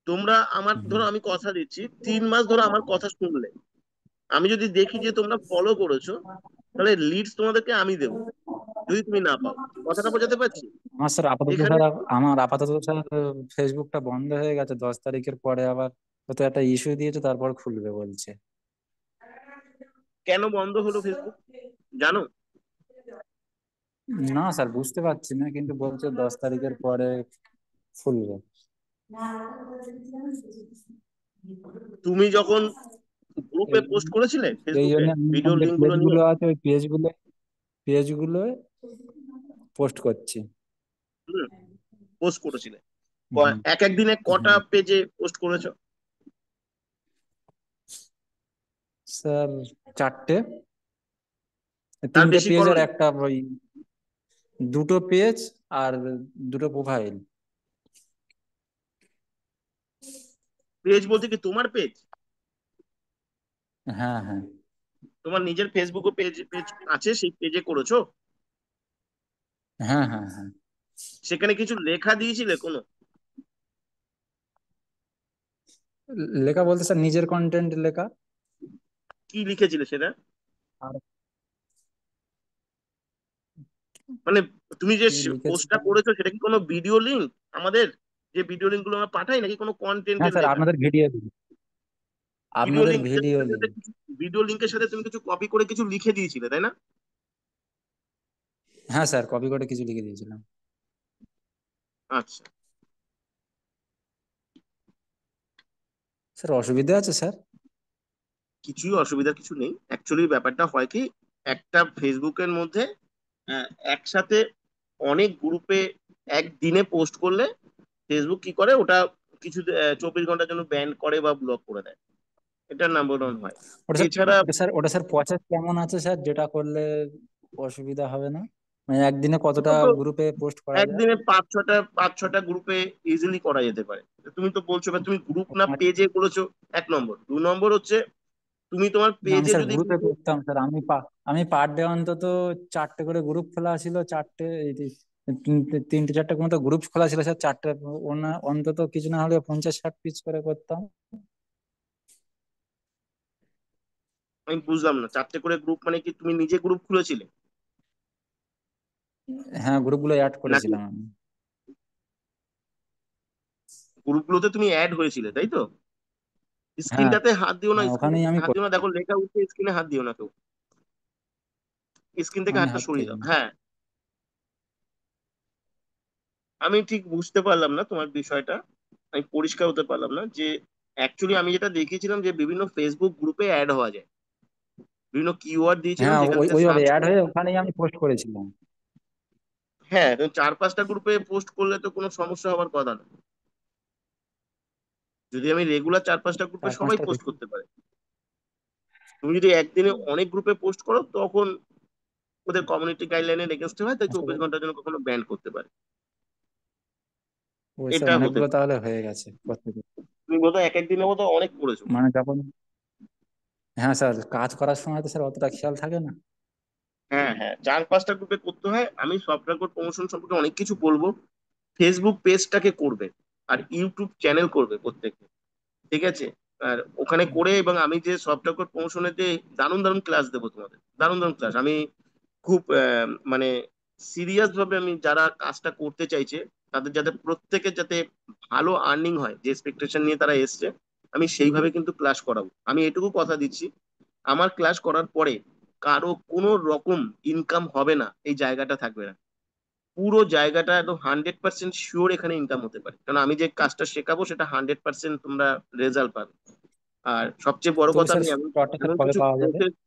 তোমরা আমার, হুম। ধরো আমি কথা দিচ্ছি, 3 মাস ধরো আমার কথা শুনলে, আমি যদি দেখি যে তোমরা ফলো করেছো, তাহলে লিডস তোমাদেরকে আমি দেবো, যদি তুমি না পাও। কথাটা বোঝাতে পারছি? আমার স্যার আপাতত এখানে স্যার, আমার আপাতত স্যার ফেসবুকটা বন্ধ হয়ে গেছে 10 তারিখের পরে, আবার তো একটা ইস্যু দিয়েছে, তারপর খুলবে বলছে। কেন বন্ধ হলো ফেসবুক, জানো? না স্যার বুঝতে পারছি না, কিন্তু বলছে 10 তারিখের পরে খুলবে। তুমি যখন গ্রুপে এই পোস্ট করেছিলে এই ফেসবুকে জন্য আমি ভিডিও এখন যে লিঙ্ক গুলো নিয়ে, পেজগুলো আছে ওই পেজগুলো পোস্ট করছি। পোস্ট করেছিলে? হুম। এক এক দিনে কটা হুম। পেজে পোস্ট করেছো? স্যার 4টে, তার 3টে বেশি পেজ আর করোনি? একটা ওই, 2টো পেজ আর 2টো প্রোফাইল। পেজ বলতে কি তোমার পেজ? হ্যাঁ হ্যাঁ। তোমার নিজের ফেসবুক পেজ পেজ আছে, সেই পেজে করেছো? হ্যাঁ হ্যাঁ হ্যাঁ। সেখানে কিছু লেখা দিয়েছিলে কোনো? লেখা বলতে স্যার নিজের কন্টেন্ট লেখা। কি লিখেছিলে সেটা? মানে তুমি যে কি পোস্টটা লিখেছিলাম? করেছো সেটা কি কোনো ভিডিও লিঙ্ক আমাদের, যে ভিডিও লিঙ্ক গুলো আমরা পাঠাই, নাকি কোনো হ্যাঁ কন্টেন্টের স্যার, লেখা? আপনাদের ভিডিও, ভিডিও আপনাদের লিঙ্ক, ভিডিও লিঙ্ক। ভিডিও লিঙ্কের সাথে তুমি কিছু কপি করে কিছু লিখে দিয়েছিলে তাই না? হ্যাঁ স্যার, কপি করে কিছু লিখে দিয়েছিলাম। আচ্ছা। স্যার অসুবিধা আছে স্যার? কিছুই অসুবিধা কিছু নেই, অ্যাকচুয়ালি ব্যাপারটা হয় কি, একটা ফেসবুকের মধ্যে একসাথে অনেক গ্রুপে একদিনে পোস্ট করলে ফেসবুক কি করে ওটা কিছু 24 ঘন্টার জন্য ব্যান করে বা ব্লক করে দেয়। এটা নাম্বার ওয়ান হয়। ওটা স্যার, এছাড়া ওটা স্যার প্রসেস কেমন আছে স্যার, যেটা করলে অসুবিধা হবে না? মানে একদিনে কতটা ও তো গ্রুপে পোস্ট করা যায়? একদিনে পাঁচ ছটা গ্রুপে ইজিলি করা যেতে পারে। তো তুমি তো বলছো বা তুমি গ্রুপ না পেজে করেছো, 1 নম্বর। 2 নম্বর হচ্ছে তুমি তোমার না, আমি পেজে স্যার যদি গ্রুপে ভিডিও, করতাম স্যার। আমি পার ডে অন্তত 4টে করে গ্রুপ খোলা ছিল, চারটে তিনটে চারটে মতো গ্রুপ খোলা ছিল স্যার, চারটে অন্তত কিছু না হলে 50-60 পিস করে করতাম। আমি বুঝলাম না, 4টে করে গ্রুপ মানে কি তুমি নিজে গ্রুপ খুলেছিলে হ্যাঁ, গ্রুপগুলো অ্যাড নাকি করেছিলাম আমি। গ্রুপগুলোতে তুমি অ্যাড হয়েছিলে তাই তো? হ্যাঁ স্ক্রিনটাতে হাত দিও না, হ্যাঁ, স্ক্রিনে ওখানেই আমি হাত দিও না, দেখো লেখা উঠছে, স্ক্রিনে হাত দিও না কেউ, স্ক্রিন থেকে আমি হাতটা হাত সরিয়ে দাও। দিইনি। হ্যাঁ, আমি ঠিক বুঝতে পারলাম না তোমার বিষয়টা, আমি পরিষ্কার হতে পারলাম না যে অ্যাকচুয়ালি আমি যেটা দেখিয়েছিলাম যে বিভিন্ন ফেসবুক গ্রুপে অ্যাড হওয়া যায়, বিভিন্ন কিওয়ার্ড দিয়েছিলাম হ্যাঁ, যেখান থেকে ওইভাবে সার্চ অ্যাড করে। হয়ে ওখানেই আমি পোস্ট করেছিলাম। হ্যাঁ, তো 4-5টা গ্রুপে পোস্ট করলে তো কোনো সমস্যা হওয়ার কথা না, যদি আমি রেগুলার 4-5টা গ্রুপে চার সবাই পাঁচটা পোস্ট বেশি। করতে পারে। তুমি যদি একদিনে অনেক গ্রুপে পোস্ট করো তখন ওদের কমিউনিটি গাইডলাইনের এগেনস্টে হয়, তাই আসলে 24 ঘন্টার জন্য কখনো ব্যান করতে পারে। ওই স্যার এটা হতে অনেকগুলো পারে। তাহলে হয়ে গেছে প্রত্যেকে। তুমি বোধহয় এক একদিনের মতো অনেক করেছো। মানে যখন, হ্যাঁ স্যার, কাজ করার সময় তো স্যার অতটা খেয়াল থাকে না। হ্যাঁ হ্যাঁ, 4-5টা গ্রুপে করতে হয়। আমি সফটওয়্যার প্রমোশন সম্পর্কে অনেক কিছু বলবো। ফেসবুক পেজটাকে করবে, আর ইউটিউব চ্যানেল করবে প্রত্যেকে, ঠিক আছে? আর ওখানে করে, এবং আমি যে সফটওয়্যার প্রমোশনের যে দারুণ দারুণ ক্লাস দেবো তোমাদের, দারুণ দারুণ ক্লাস, আমি খুব মানে সিরিয়াস ভাবে, আমি যারা কাজটা করতে চাইছে তাদের যাতে প্রত্যেকের যাতে ভালো আর্নিং হয়, যে এক্সপেকটেশন নিয়ে তারা এসছে, আমি সেইভাবে কিন্তু ক্লাস করাবো। আমি এটুকু কথা দিচ্ছি, আমার ক্লাস করার পরে কারো কোনো রকম ইনকাম হবে না, এই জায়গাটা থাকবে না। পুরো জায়গাটা একদম 100% শিওর এখানে ইনকাম হতে পারে, কারণ আমি যে কাজটা শেখাবো সেটা 100% তোমরা রেজাল্ট পাবে। আর সবচেয়ে বড় তবু কথা, স্যার আমি এমন সফটওয়্যারটা স্যার এমন কবে কিছু পাওয়া যাবে? process-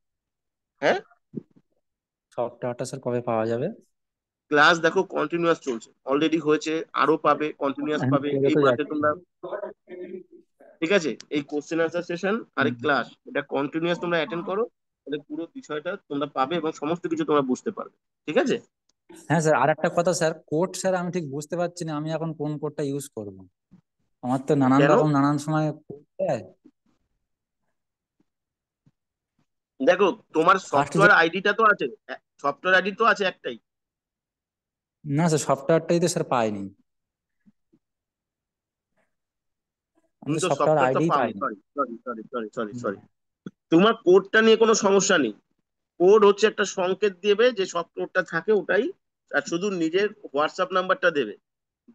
হ্যাঁ, সফটওয়্যারটা স্যার কবে পাওয়া যাবে? ক্লাস দেখো কন্টিনিউয়াস চলছে, অলরেডি হয়েছে, আরো পাবে, কন্টিনিউয়াস আমি পাবে পেরে এই তো মাসে যাচ্ছি। তোমরা। ঠিক আছে, এই কোশ্চেন আনসার সেশন আর এই হুম। ক্লাস, এটা কন্টিনিউয়াস তোমরা অ্যাটেন্ড করো, তাহলে পুরো বিষয়টা তোমরা পাবে এবং সমস্ত কিছু তোমরা বুঝতে পারবে। ঠিক আছে? হ্যাঁ স্যার, আর একটা কথা স্যার, কোড স্যার আমি ঠিক বুঝতে পারছি না আমি এখন কোন কোডটা ইউজ করব। আমার তো নানান কেন? রকম নানান সময় code দেয়। দেখো, তোমার ফার্স্ট যে, সফটওয়্যার আইডিটা তো আছে, সফটওয়্যার আইডি তো আছে একটাই। না স্যার, সফটওয়্যারটাই তো স্যার পাইনি। আমি তুমি তো তো সফটওয়্যার সফটওয়্যারটা আইডিই পাওনি, পাইনি। Sorry sorry sorry sorry sorry হুম। সরি। তোমার কোডটা নিয়ে কোনো সমস্যা নেই। কোড হচ্ছে একটা সংকেত দেবে, যে সফটওয়্যারটা থাকে ওটাই। আর শুধু নিজের হোয়াটসঅ্যাপ নাম্বারটা দেবে,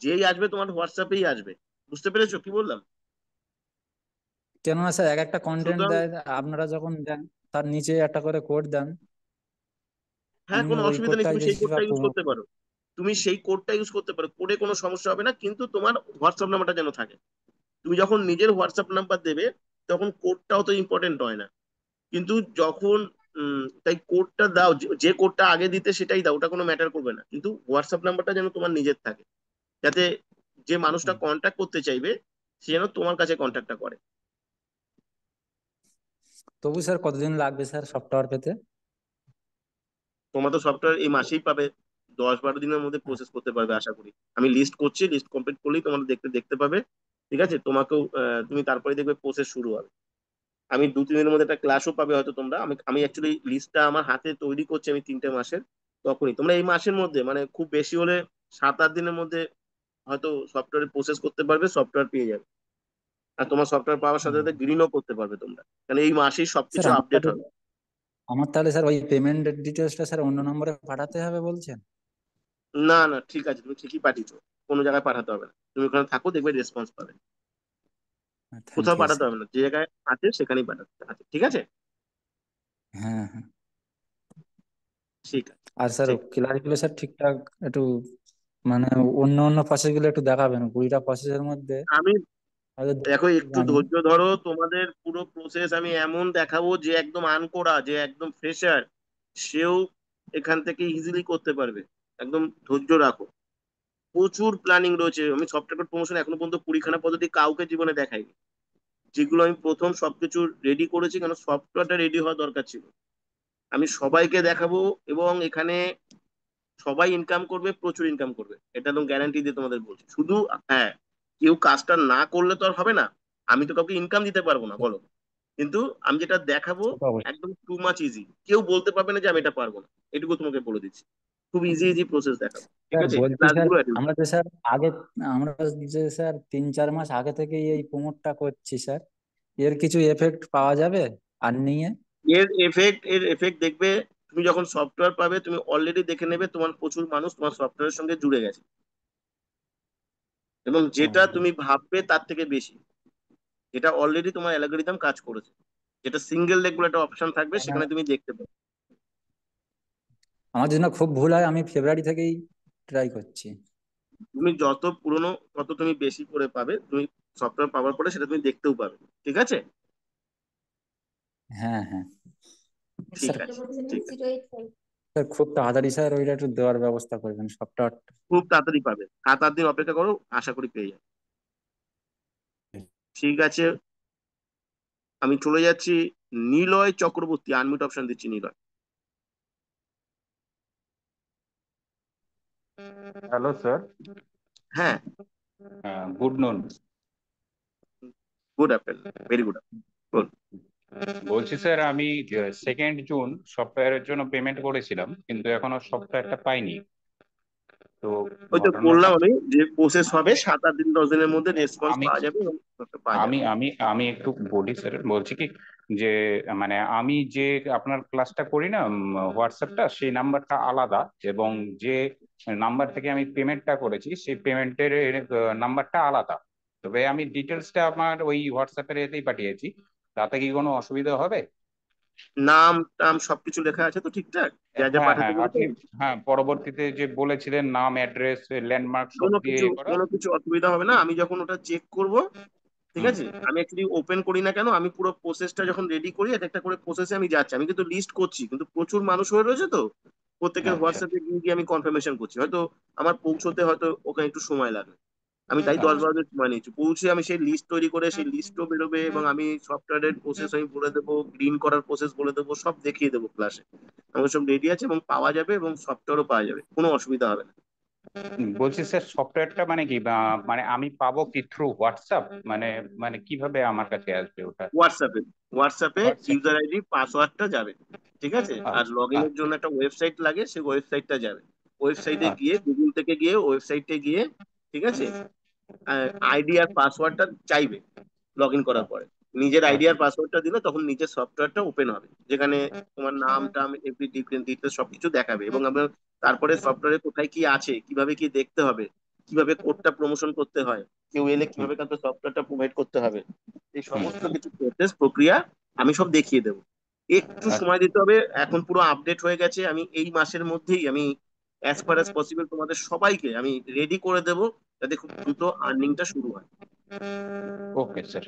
যেই আসবে তোমার হোয়াটসঅ্যাপেই আসবে। বুঝতে পেরেছো কি বললাম? কেননা স্যার এক একটা কন্টেন্ট সুতরাং, দেয়, আপনারা যখন দেন তার নিচে একটা করে কোড দেন। হ্যাঁ, আমি কোনো ওই অসুবিধা নেই, কোডটাই তুমি সেই কোডটা বেশিরভাগ ইউজ করতে পারো। তুমি সেই কোডটা ইউজ করতে পারো, কোডে কোনো সমস্যা হবে না, কিন্তু তোমার হোয়াটসঅ্যাপ নাম্বারটা যেন থাকে। তুমি যখন নিজের হোয়াটসঅ্যাপ নাম্বার দেবে তখন কোডটাও তো ইম্পর্টেন্ট হয় না, কিন্তু যখন তাই কোডটা দাও, যে কোডটা আগে দিতে সেটাই দাও, ওটা কোনো ম্যাটার করবে না, কিন্তু হোয়াটসঅ্যাপ নাম্বারটা যেন তোমার নিজের থাকে, যাতে যে মানুষটা কন্ট্যাক্ট করতে চাইবে সে যেন তোমার কাছে কন্ট্যাক্টটা করে। তবু স্যার কতদিন লাগবে স্যার সফটওয়্যার পেতে? তোমার তো সফটওয়্যার এই মাসেই পাবে, 10-12 দিনের মধ্যে প্রসেস করতে পারবে আশা করি। আমি লিস্ট করছি, লিস্ট কমপ্লিট করলেই তোমার দেখতে দেখতে পাবে। ঠিক আছে, তোমাকেও তুমি তারপরে দেখবে প্রসেস শুরু হবে। আমি 2-3 দিনের মধ্যে একটা ক্লাসও পাবে হয়তো তোমরা। আমি আমি অ্যাকচুয়ালি লিস্টটা আমার হাতে তৈরি করছি আমি 3টে মাসের। তখনই তোমরা এই মাসের মধ্যে, মানে খুব বেশি হলে 7-8 দিনের মধ্যে হয়তো সফটওয়্যার প্রসেস করতে পারবে, সফটওয়্যার পেয়ে যাবে। আর তোমার সফটওয়্যার পাওয়ার সাথে সাথে গ্রিনও করতে পারবে তোমরা, কারণ এই মাসেই স্যার সবকিছু আপডেট হবে। আমার তাহলে স্যার ওই পেমেন্ট ডিটেলসটা স্যার অন্য নম্বরে পাঠাতে হবে বলছেন? না না, ঠিক আছে, তুমি ঠিকই পাঠিয়েছো, কোনো জায়গায় পাঠাতে হবে না, তুমি ওখানে থাকো, দেখবে রেসপন্স পাবে। থ্যাংক কোথাও ইউ পাঠাতে স্যার। হবে না, যে জায়গায় আছে সেখানেই পাঠাতে আছে, ঠিক আছে। হ্যাঁ হ্যাঁ। ঠিক আছে। আর স্যার ঠিক। ক্লারিগুলো স্যার ঠিকঠাক একটু মানে অন্য অন্য প্রসেস গুলো একটু দেখাবেন, 20টা প্রসেসের মধ্যে আমি, হয়তো দেখো, দুটো একটু জানি। ধৈর্য ধরো, তোমাদের পুরো প্রসেস আমি এমন দেখাবো যে একদম আনকোড়া, যে একদম ফ্রেশার, সেও এখান থেকে ইজিলি করতে পারবে। একদম ধৈর্য রাখো। প্রচুর প্ল্যানিং রয়েছে, আমি সফটওয়্যার প্রমোশন এখনো পর্যন্ত 20খানা পদ্ধতি কাউকে জীবনে দেখাইনি, যেগুলো আমি প্রথম সবকিছু রেডি করেছি, কারণ সফটওয়্যারটা রেডি হওয়া দরকার ছিল। আমি সবাইকে দেখাবো, এবং এখানে সবাই ইনকাম করবে, প্রচুর ইনকাম করবে, এটা একদম গ্যারান্টি দিয়ে তোমাদের বলছি। শুধু হ্যাঁ, কেউ কাজটা না করলে তো আর হবে না, আমি তো কাউকে ইনকাম দিতে পারবো না বলো, কিন্তু আমি যেটা দেখাবো সে তো অবশ্যই। একদম টু মাচ ইজি, কেউ বলতে পারবে না যে আমি এটা পারবো না, এটুকু তোমাকে বলে দিচ্ছি। খুব ইজি ইজি প্রসেস দেখাবো, ঠিক স্যার আছে, বলছি স্যার, ক্লাসগুলো অ্যাটেন্ড। আমরা যে স্যার আগে আমরা যে স্যার 3-4 মাস আগে থেকেই এই প্রমোটটা করছি স্যার, এর কিছু এফেক্ট পাওয়া যাবে আর্নিং এ? এর এফেক্ট দেখবে, তুমি যখন সফটওয়্যার পাবে, তুমি অলরেডি দেখে নেবে তোমার প্রচুর মানুষ তোমার সফটওয়্যারের সঙ্গে জুড়ে গেছে, এবং যেটা ও, তুমি ভাববে তার থেকে বেশি, যেটা অলরেডি তোমার অ্যালগোরিদম কাজ করেছে, যেটা সিঙ্গেল লেগ বলে একটা অপশন থাকবে, মানে সেখানে তুমি দেখতে পাবে। আমার জন্য খুব ভুল হয়, আমি ফেব্রুয়ারি থেকেই ট্রাই করছি। তুমি যত পুরনো, তত তুমি বেশি করে পাবে, তুমি সফটওয়্যার পাওয়ার পরে সেটা তুমি দেখতেও পাবে, ঠিক আছে। হ্যাঁ হ্যাঁ ঠিক স্যার। আছে। ঠিক আছে, স্যার খুব তাড়াতাড়ি স্যার ওইটা একটু দেওয়ার ব্যবস্থা করবেন সফটওয়্যার। খুব তাড়াতাড়ি পাবে, 7-8 দিন অপেক্ষা করো, আশা করি পেয়ে যাবে। ঠিক আছে, আমি চলে যাচ্ছি। নিলয় চক্রবর্তী, আনমিউট অপশন দিচ্ছি, নিলয়। Hello sir. হ্যাঁ। Good noon. Good afternoon, very good afternoon. বলছি স্যার, আমি 2nd জুন সফটওয়্যারের জন্য পেমেন্ট করেছিলাম, কিন্তু এখনো সফটওয়্যারটা পাইনি। তো ওই তো ঘটনাটা, বললাম আমি, যে প্রসেস হবে 7-8 দিন 10 দিনের মধ্যে রেসপন্স আমি পাওয়া যাবে, এবং পাওয়া আমি যাবে। আমি আমি একটু বলি স্যার, বলছি কি যে মানে আমি যে আপনার ক্লাসটা করি না, হোয়াটসঅ্যাপটা সেই নাম্বারটা আলাদা, এবং যে নাম্বার থেকে আমি পেমেন্টটা করেছি সেই পেমেন্টের নাম্বারটা আলাদা। তবে আমি ডিটেলসটা আমার ওই হোয়াটসঅ্যাপের এতেই পাঠিয়েছি। তাতে কি কোনো অসুবিধা হবে? নাম টাম সবকিছু লেখা আছে তো ঠিকঠাক, যা যা হ্যাঁ পাঠাতে হ্যাঁ, বলেছে? আপনি, হ্যাঁ, পরবর্তীতে যে বলেছিলেন নাম, অ্যাড্রেস, ল্যান্ডমার্ক সব কোনো দিয়ে কিছু, এ করা। কোনো কিছু অসুবিধা হবে না, আমি যখন ওটা চেক করব, ঠিক হুম। আছে, আমি অ্যাকচুয়ালি ওপেন করি না কেন, আমি পুরো প্রসেসটা যখন রেডি করি, এক একটা করে প্রসেসে আমি যাচ্ছি, আমি কিন্তু লিস্ট করছি, কিন্তু প্রচুর মানুষ হয়ে রয়েছে তো, প্রত্যেকের আচ্ছা হোয়াটসঅ্যাপে গিয়ে গিয়ে আমি কনফার্মেশন করছি, হয়তো আমার পৌঁছতে হয়তো ওখানে একটু সময় লাগে, আমি তাই দশ আচ্ছা। বারো দিন সময় নিচ্ছি, পৌঁছে আমি সেই লিস্ট তৈরি করে, সেই লিস্টও বেরোবে, এবং আমি সফটওয়্যারের প্রসেস আমি বলে দেবো, গ্রিন করার প্রসেস বলে দেবো, সব দেখিয়ে দেবো ক্লাসে। আমার সব রেডি আছে, এবং পাওয়া যাবে, এবং সফটওয়্যারও পাওয়া যাবে, কোনো অসুবিধা হবে না। বলছি স্যার, সফটওয়্যারটা মানে কি, মানে আমি পাবো কি থ্রু হোয়াটসঅ্যাপ, মানে মানে কিভাবে আমার কাছে আসবে ওটা? হোয়াটসঅ্যাপে, হোয়াটসঅ্যাপে হোয়াটসঅ্যাপ। ইউজার আইডি পাসওয়ার্ডটা যাবে, ঠিক আছে, আর আচ্ছা লগ ইনের আচ্ছা জন্য একটা ওয়েবসাইট লাগে, সেই ওয়েবসাইটটা যাবে। ওয়েবসাইটে গিয়ে, আচ্ছা গুগল থেকে গিয়ে ওয়েবসাইটে গিয়ে, ঠিক আছে, আইডি আর পাসওয়ার্ডটা চাইবে লগ ইন করার পরে। নিজের আইডি আর আচ্ছা পাসওয়ার্ডটা দিলে তখন নিজের সফটওয়্যারটা ওপেন হবে, যেখানে তোমার নাম টাম এভরি ডিটেলস সবকিছু দেখাবে, এবং আপনার তারপরে সফটওয়্যারে কোথায় কি আছে, কিভাবে কি দেখতে হবে, কিভাবে কোডটা প্রমোশন করতে হয়, কেউ এলে হুম কিভাবে তাকে সফটওয়্যারটা প্রোভাইড করতে হবে, এই হুম সমস্ত কিছু প্রসেস প্রক্রিয়া আমি সব দেখিয়ে দেবো। একটু আচ্ছা। সময় দিতে হবে, এখন পুরো আপডেট হয়ে গেছে, আমি এই মাসের মধ্যেই আমি অ্যাজ পার অ্যাজ পসিবল তোমাদের সবাইকে আমি রেডি করে দেবো, যাতে খুব দ্রুত আর্নিংটা শুরু হয়। Okay sir.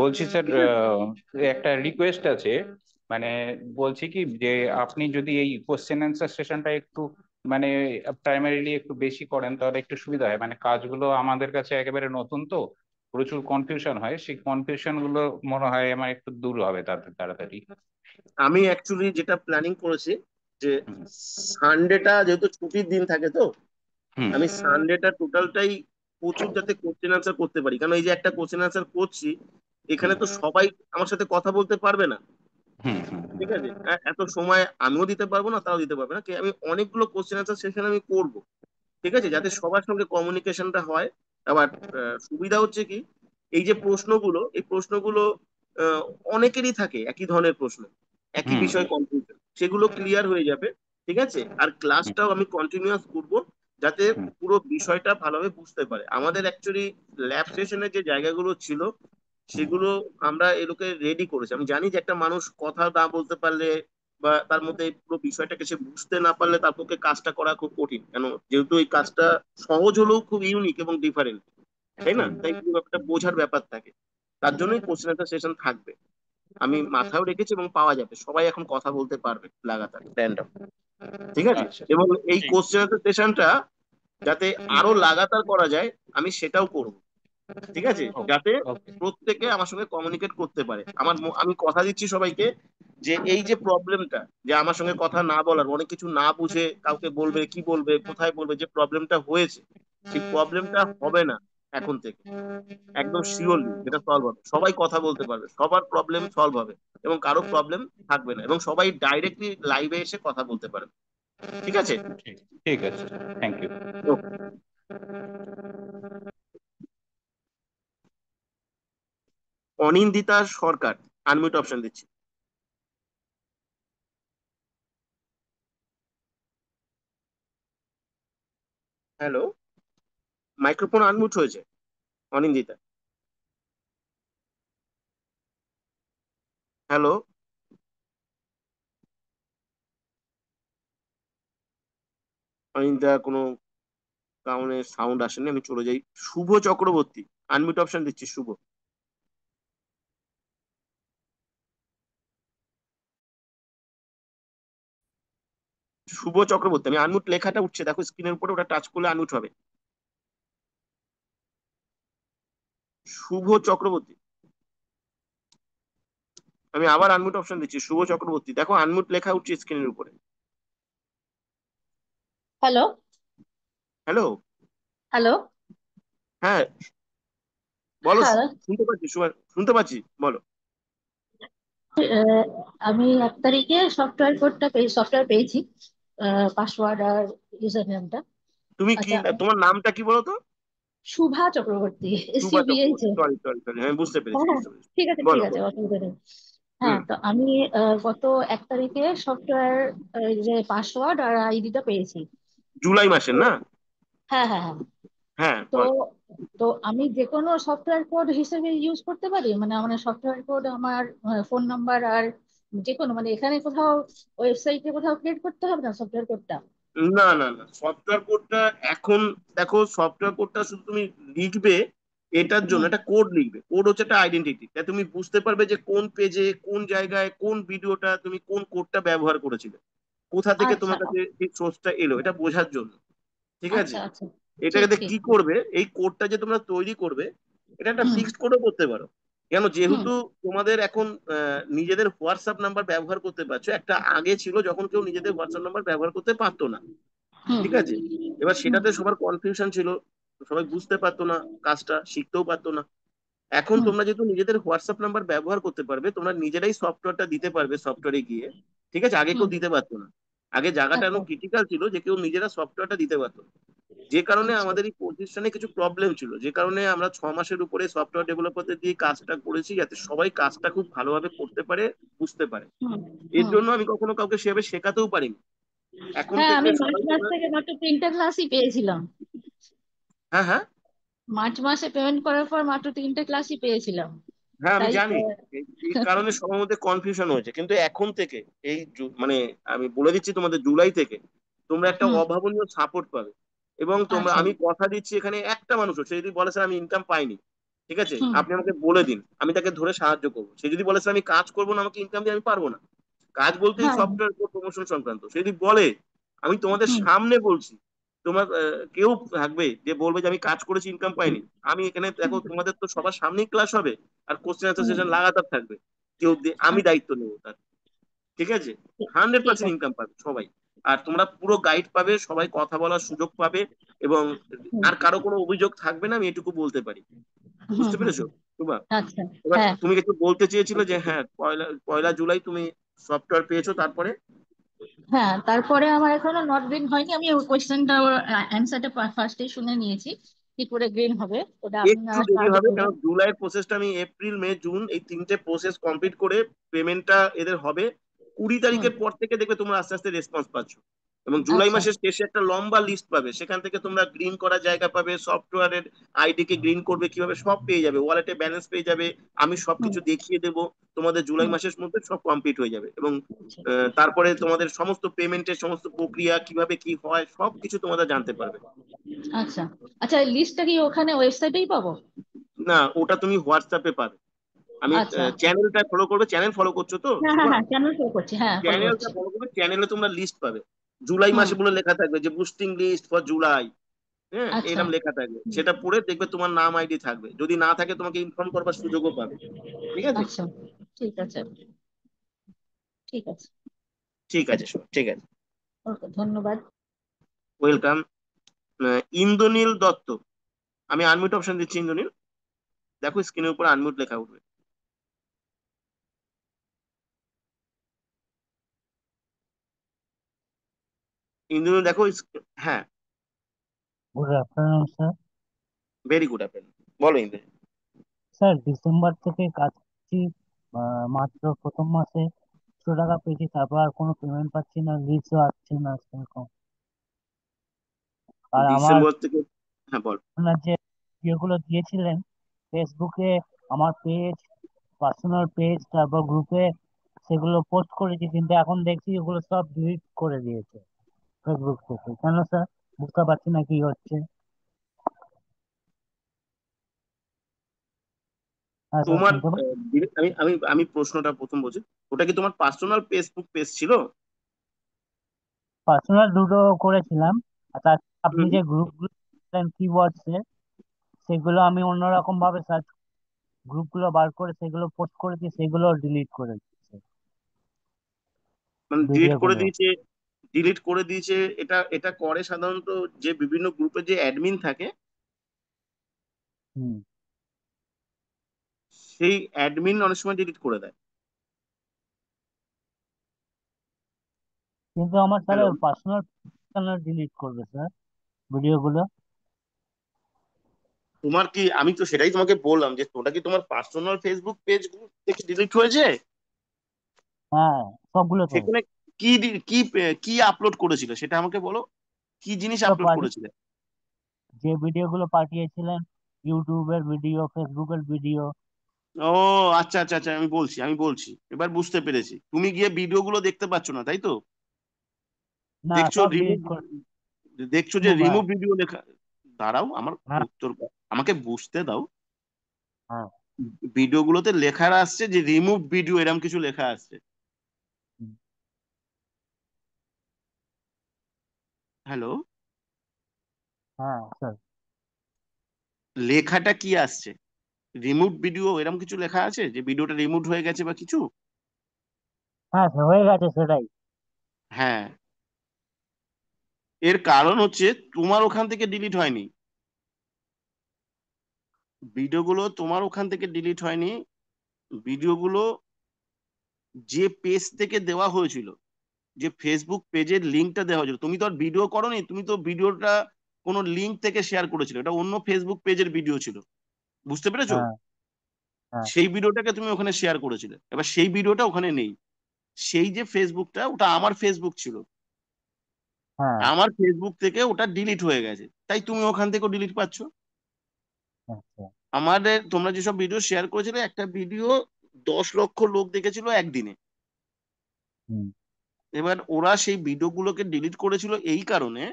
বলছি স্যার, ঠিক আছে। একটা রিকোয়েস্ট আছে, মানে বলছি কি যে আপনি যদি এই কোশ্চেন অ্যান্সার সেশনটা একটু মানে প্রাইমারিলি একটু বেশি করেন, তাহলে একটু সুবিধা হয়। মানে কাজগুলো আমাদের কাছে একেবারে নতুন তো, প্রচুর কনফিউশন হয়, সেই কনফিউশন গুলো মনে হয় আমার একটু দূর হবে তাদের তাড়াতাড়ি। আমি অ্যাকচুয়ালি যেটা প্ল্যানিং করেছি, যে হুম সানডেটা যেহেতু ছুটির দিন থাকে তো, হুম আমি সানডেটা টোটালটাই প্রচুর যাতে কোশ্চেন আনসার করতে পারি, কারণ এই যে একটা কোশ্চেন আনসার করছি, এখানে হুম তো সবাই আমার সাথে কথা বলতে পারবে না, হুম হুম হুম ঠিক আছে, এত সময় আমিও দিতে পারবো না, তাও দিতে পারবে না, আমি অনেকগুলো কোশ্চেন আনসার সেশন আমি করব, ঠিক আছে, যাতে সবার সঙ্গে কমিউনিকেশনটা হয়। আবার সুবিধা হচ্ছে কি, এই যে প্রশ্নগুলো, এই প্রশ্নগুলো আহ, অনেকেরই থাকে একই ধরনের প্রশ্ন, একই হুম বিষয় হুম কনফিউশন, সেগুলো ক্লিয়ার হয়ে যাবে, ঠিক আছে, আর হুম ক্লাসটাও আমি কন্টিনিউয়াস করব, যাতে হুম পুরো বিষয়টা ভালোভাবে বুঝতে পারে। আমাদের অ্যাকচুয়ালি ল্যাব সেশনের যে জায়গাগুলো ছিল হুম সেগুলো আমরা এগুলোকে রেডি করেছি। আমি জানি যে একটা মানুষ কথা না বলতে পারলে বা তার মধ্যে এই পুরো বিষয়টাকে সে বুঝতে না পারলে তার পক্ষে কাজটা করা খুব কঠিন, কেন যেহেতু এই কাজটা সহজ হলেও খুব ইউনিক এবং ডিফারেন্ট, তাই না? হুম তাই খুব একটা বোঝার ব্যাপার থাকে। তার জন্যই কোশ্চেন অ্যান্সার সেশন থাকবে, আমি মাথায়ও রেখেছি এবং পাওয়া যাবে, সবাই এখন কথা বলতে পারবে লাগাতার র্যান্ডম। ঠিক আছে? আচ্ছা এবং এই ঠিক কোশ্চেন অ্যান্সার সেশনটা যাতে আরো লাগাতার করা যায় আমি সেটাও করব। ঠিক আছে? ওকে যাতে ওকে প্রত্যেকে আমার সঙ্গে কমিউনিকেট করতে পারে। আমি কথা দিচ্ছি সবাইকে যে এই যে প্রবলেমটা, যে আমার সঙ্গে কথা না বলার, অনেক কিছু না বুঝে কাউকে বলবে, কি বলবে, কোথায় বলবে, যে প্রবলেমটা হয়েছে, সেই প্রবলেমটা হবে না এখন থেকে। একদম শিওরলি যেটা সলভ হবে, সবাই কথা বলতে পারবে, সবার প্রবলেম সলভ হবে এবং কারো প্রবলেম থাকবে না, এবং সবাই ডাইরেক্টলি লাইভে এসে কথা বলতে পারবে। ঠিক আছে? ঠিক ঠিক আছে, thank you. Okay. Anindita Sarkar, unmute option দিচ্ছি। হ্যালো, মাইক্রোফোন আনমিউট হয়েছে অনিন্দিতা। হ্যালো, অনিন্দিতা কোনো কারণে সাউন্ড আসেনি, আমি চলে যাই। শুভ চক্রবর্তী, আনমিউট অপশন দিচ্ছি, শুভ। শুভ চক্রবর্তী, আমি আনমিউট লেখাটা উঠছে, দেখো স্ক্রিনের উপরে, ওটা টাচ করলে আনমিউট হবে। শুভ চক্রবর্তী, আমি আবার আনমিউট অপশন দিচ্ছি, শুভ চক্রবর্তী, দেখো আনমিউট লেখা উঠছে স্ক্রিনের উপরে। হ্যালো। হ্যালো। হ্যালো। হ্যাঁ, বলো। হ্যাঁ। শুনতে পাচ্ছি, শুনতে পাচ্ছি, বলো। আহ, আমি 1 তারিখে সফটওয়্যার পেয়েছি, পাসওয়ার্ড আর ইউজার নেমটা। তুমি কি, আচ্ছা। তোমার নামটা কি বলো তো? Shubha Chakraborty, Shubha SUBHA। Chakraborty, sorry sorry sorry, আমি বুঝতে পেরেছি, হ্যাঁ হ্যাঁ, বুঝতে পেরেছি। ঠিক আছে ঠিক বলো আছে, বলো। অসুবিধা নেই। হ্যাঁ, হুম। তো আমি গত 1 তারিখে সফটওয়্যার যে পাসওয়ার্ড আর আইডিটা পেয়েছি। জুলাই মাসের তো না? হ্যাঁ হ্যাঁ হ্যাঁ। হ্যাঁ, তো বল। তো আমি যে কোনো সফটওয়্যার কোড হিসেবে ইউজ করতে পারি, মানে আমার সফটওয়্যার কোড, আমার ফোন নাম্বার আর যে কোনো, মানে এখানে কোথাও ওয়েবসাইটে কোথাও ক্রিয়েট করতে হবে না সফটওয়্যার কোডটা? না না না, সফটওয়্যার কোডটা এখন, দেখো সফটওয়্যার কোডটা শুধু তুমি লিখবে এটার জন্য, হুম। একটা কোড লিখবে। কোড হচ্ছে একটা আইডেন্টিটি, তাই তুমি বুঝতে পারবে যে কোন পেজে, কোন জায়গায়, কোন ভিডিওটা তুমি কোন কোডটা ব্যবহার করেছিলে, কোথা থেকে আচ্ছা তোমার কাছে এই সোর্সটা এলো, এটা বোঝার জন্য। ঠিক আছে? আচ্ছা আচ্ছা। ঠিক এটাকে ঠিক। কি করবে, এই কোডটা যে তোমরা তৈরি করবে, এটা একটা হুম ফিক্সড কোডও করতে পারো। কেন, হুম যেহেতু তোমাদের এখন নিজেদের হোয়াটসঅ্যাপ নাম্বার ব্যবহার করতে পারছো, একটা আগে ছিল যখন কেউ নিজেদের হোয়াটসঅ্যাপ নাম্বার ব্যবহার করতে পারতো না। হুম ঠিক আছে? এবার হুম সেটাতে সবার কনফিউশন ছিল, সবাই বুঝতে পারতো না, কাজটা শিখতেও পারতো না। এখন হুম তোমরা যেহেতু নিজেদের হোয়াটসঅ্যাপ নাম্বার ব্যবহার করতে পারবে, তোমরা নিজেরাই সফটওয়্যারটা দিতে পারবে সফটওয়্যারে গিয়ে। ঠিক আছে? আগে কেউ হুম। দিতে পারতো না। আগে জায়গাটা আচ্ছা এমন ক্রিটিক্যাল ছিল যে কেউ নিজেরা সফটওয়্যারটা দিতে পারতো না। যে কারণে আচ্ছা। আমাদের এই প্রতিষ্ঠানে কিছু প্রবলেম ছিল, যে কারণে আমরা 6 মাসের উপরে সফটওয়্যার ডেভেলপারদের দিয়ে কাজটা করেছি, যাতে সবাই কাজটা খুব ভালোভাবে করতে পারে, বুঝতে পারে। হুম এর হুম। জন্য আমি কখনো কাউকে সেভাবে শেখাতেও পারিনি। এখন হ্যাঁ, থেকে আমি মার্চ সবাই মাস তোমরা, থেকে মাত্র 3টে ক্লাসই পেয়েছিলাম। হ্যাঁ হ্যাঁ মার্চ মাসে পেমেন্ট করার পর মাত্র 3টে ক্লাসই পেয়েছিলাম। হ্যাঁ, আমি তাই জানি। এই কারণে সবার মধ্যে কনফিউশন হয়েছে, কিন্তু এখন থেকে এই মানে আমি বলে দিচ্ছি, তোমাদের জুলাই থেকে তোমরা একটা হুম। অভাবনীয় সাপোর্ট পাবে। এবং তোমরা, আচ্ছা। আমি কথা দিচ্ছি, এখানে একটা মানুষও সে যদি বলে স্যার আমি ইনকাম পাইনি, ঠিক আছে, হুম আপনি আমাকে বলে দিন, আমি তাকে ধরে সাহায্য করবো। সে যদি বলে স্যার আমি কাজ করবো না, আমাকে ইনকাম দিয়ে, আমি পারবো না। কাজ বলতেই হ্যাঁ। সফটওয়্যার প্রমোশন সংক্রান্ত। সে যদি বলে, আমি তোমাদের হুম সামনে বলছি, তোমার কেউ থাকবে যে বলবে যে আমি কাজ করেছি, ইনকাম পাইনি, আমি এখানে দেখো, তোমাদের তো সবার সামনেই ক্লাস হবে, আর কোশ্চেন আনসার হুম। সেশন লাগাতার থাকবে। আমি আচ্ছা, দায়িত্ব নেবো তার। ঠিক আছে? ঠিক 100% আছে। ইনকাম পাবে সবাই। আর তোমরা পুরো গাইড পাবে, সবাই কথা বলার সুযোগ পাবে, এবং হুম আর কারো কোনো অভিযোগ থাকবে না, আমি এটুকু বলতে পারি। হুম বুঝতে হুম পেরেছো? হুম। তোমা, আচ্ছা। এবার হ্যাঁ তুমি কিছু বলতে চেয়েছিলে যে হ্যাঁ, পয়লা পয়লা জুলাই তুমি সফটওয়্যার পেয়েছো, তারপরে? হ্যাঁ, তারপরে আমার এখনো নট গ্রিন হয়নি। আমি ওই কোয়েশ্চেনটা, অ্যান্সারটা ফার্স্টেই শুনে নিয়েছি, কি করে গ্রিন হবে, ওটা একটু আপনারা দেরি সাহায্য হবে, কারণ করবেন। জুলাইয়ের প্রসেসটা আমি এপ্রিল মে জুন এই 3টে প্রসেস কমপ্লিট করে পেমেন্টটা এদের হবে। 20 হুম। তারিখের পর থেকে দেখবে তোমরা আস্তে আস্তে রেসপন্স পাচ্ছ। এবং জুলাই আচ্ছা। মাসের শেষে একটা লম্বা লিস্ট পাবে, সেখান থেকে তোমরা গ্রিন করার জায়গা পাবে, সফটওয়্যারের আইডি কে গ্রিন করবে কিভাবে সব পেয়ে যাবে, ওয়ালেটে ব্যালেন্স পেয়ে যাবে, আমি হুম সবকিছু দেখিয়ে দেবো, তোমাদের জুলাই হুম। মাসের মধ্যে সব কমপ্লিট হয়ে যাবে। এবং আচ্ছা তারপরে তোমাদের সমস্ত পেমেন্টের সমস্ত প্রক্রিয়া কিভাবে কি হয় সবকিছু তোমরা জানতে পারবে। আচ্ছা। আচ্ছা, লিস্টটা কি ওখানে ওয়েবসাইটেই পাবো? না, ওটা তুমি হোয়াটসঅ্যাপে পাবে। আমি আচ্ছা। চ্যানেলটা ফলো করবে, চ্যানেল ফলো করছো তো হ্যাঁ হ্যাঁ তোমার? হ্যাঁ, চ্যানেল ফলো করছি, হ্যাঁ ফলো চ্যানেলটা করছি। ফলো করবে, চ্যানেলে তোমরা লিস্ট পাবে, জুলাই হুম। মাসে বলে লেখা থাকবে যে বুস্টিং লিস্ট ফর জুলাই, হ্যাঁ আচ্ছা। এরকম লেখা থাকবে, সেটা পড়ে দেখবে তোমার নাম আইডি থাকবে, যদি না থাকে তোমাকে ইনফর্ম করবার সুযোগও পাবে। ঠিক আছে? আচ্ছা, ঠিক আছে, ঠিক আছে। ঠিক আছে, ঠিক আছে। ওকে, ধন্যবাদ। ওয়েলকাম। ইন্দ্রনীল দত্ত, আমি আনমিউট অপশন দিচ্ছি। ইন্দ্রনীল, দেখো স্ক্রিনের উপর আনমিউট লেখা উঠবে। ইন্দ্রনীল দেখো, হ্যাঁ। Good afternoon sir. Very good afternoon, বলো ইন্দ্রনীল। স্যার ডিসেম্বর থেকে কাজ করছি, মাত্র প্রথম মাসে 100 টাকা পেয়েছি, তারপর আর কোনো পেমেন্ট পাচ্ছি না, লিস্টও আসছে না সেরকম। আর আমার ডিসেম্বর থেকে, হ্যাঁ বল। আপনার যে যেগুলো দিয়েছিলেন ফেসবুকে, আমার পেজ, পার্সোনাল পেজ, তারপর গ্রুপে, সেগুলো পোস্ট করেছি, কিন্তু এখন দেখছি এগুলো সব ডিলিট করে দিয়েছে ফেসবুক থেকে। কেন স্যার, বুঝতে পারছি না কি হচ্ছে। হ্যাঁ স্যার, তোমার শুনতে পাচ্ছি। আমি আমি আমি প্রশ্নটা প্রথম বলছি, ওটা কি তোমার পার্সোনাল ফেসবুক পেজ ছিল? পার্সোনাল দুটো করেছিলাম, আর তার আপনি হুম। যে গ্রুপগুলো কিওয়ার্ডসে, সেগুলো আমি অন্যরকম ভাবে সার্চ, গ্রুপগুলো বার করে সেগুলো পোস্ট করেছি, সেগুলো ডিলিট করে দিচ্ছে মানে ডিলিট করে ভিডিওগুলো। দিয়েছে? ডিলিট করে দিয়েছে, এটা এটা করে সাধারণত যে বিভিন্ন গ্রুপে যে অ্যাডমিন থাকে, হুম। সেই অ্যাডমিন অনেক সময় ডিলিট করে দেয়। কিন্তু আমার তাহলে হ্যালো, পার্সোনাল ডিলিট করবে স্যার ভিডিওগুলো? তোমার কি, আমি তো সেটাই তোমাকে বললাম যে ওটা কি তোমার পার্সোনাল ফেসবুক পেজ থেকে ডিলিট হয়েছে? হ্যাঁ, সবগুলো তো। সেখানে কি কি কি আপলোড করেছিল সেটা আমাকে বলো, কি জিনিস তো আপলোড করেছিলে? যে ভিডিওগুলো পাঠিয়েছিলেন, ইউটিউবের ভিডিও, ফেসবুকের ভিডিও। ও আচ্ছা আচ্ছা আচ্ছা, আমি বলছি এবার বুঝতে পেরেছি, তুমি গিয়ে ভিডিও গুলো দেখতে পাচ্ছ না তাই তো? না, দেখছো সব রিমুভ, ডিলিট করে। দেখছো যে মোবাইল। রিমুভ ভিডিও লেখা, দাঁড়াও আমার হ্যাঁ। উত্তর, আমাকে বুঝতে দাও। হ্যাঁ। ভিডিও গুলোতে লেখা আসছে যে রিমুভ ভিডিও, এরকম কিছু লেখা আসছে। হুম। হ্যালো, হ্যাঁ স্যার। লেখাটা কি আসছে? রিমুভ ভিডিও এরকম কিছু লেখা আছে যে ভিডিওটা রিমুভ হয়ে গেছে বা কিছু? হ্যাঁ স্যার, হয়ে গেছে সেটাই। হ্যাঁ, এর কারণ হচ্ছে তোমার ওখান থেকে ডিলিট হয়নি, ভিডিওগুলো তোমার ওখান থেকে ডিলিট হয়নি, ভিডিওগুলো যে পেজ থেকে দেওয়া হয়েছিল, যে ফেসবুক পেজের লিঙ্কটা দেওয়া হয়েছিল, তুমি তো আর ভিডিও করোনি, তুমি তো ভিডিওটা কোনো লিঙ্ক থেকে শেয়ার করেছিলে, এটা অন্য ফেসবুক পেজের ভিডিও ছিল, বুঝতে পেরেছো? হ্যাঁ। হ্যাঁ। সেই ভিডিওটাকে তুমি ওখানে শেয়ার করেছিলে, এবার সেই ভিডিওটা ওখানে নেই, সেই যে ফেসবুকটা ওটা আমার ফেসবুক ছিল, হ্যাঁ। আমার ফেসবুক থেকে ওটা ডিলিট হয়ে গেছে, তাই তুমি ওখান থেকেও ডিলিট পাচ্ছ। আচ্ছা। আমাদের তোমরা যেসব ভিডিও শেয়ার করেছিলে, একটা ভিডিও 10 লক্ষ লোক দেখেছিল একদিনে। হুম। এবার ওরা সেই ভিডিওগুলোকে ডিলিট করেছিল এই কারণে,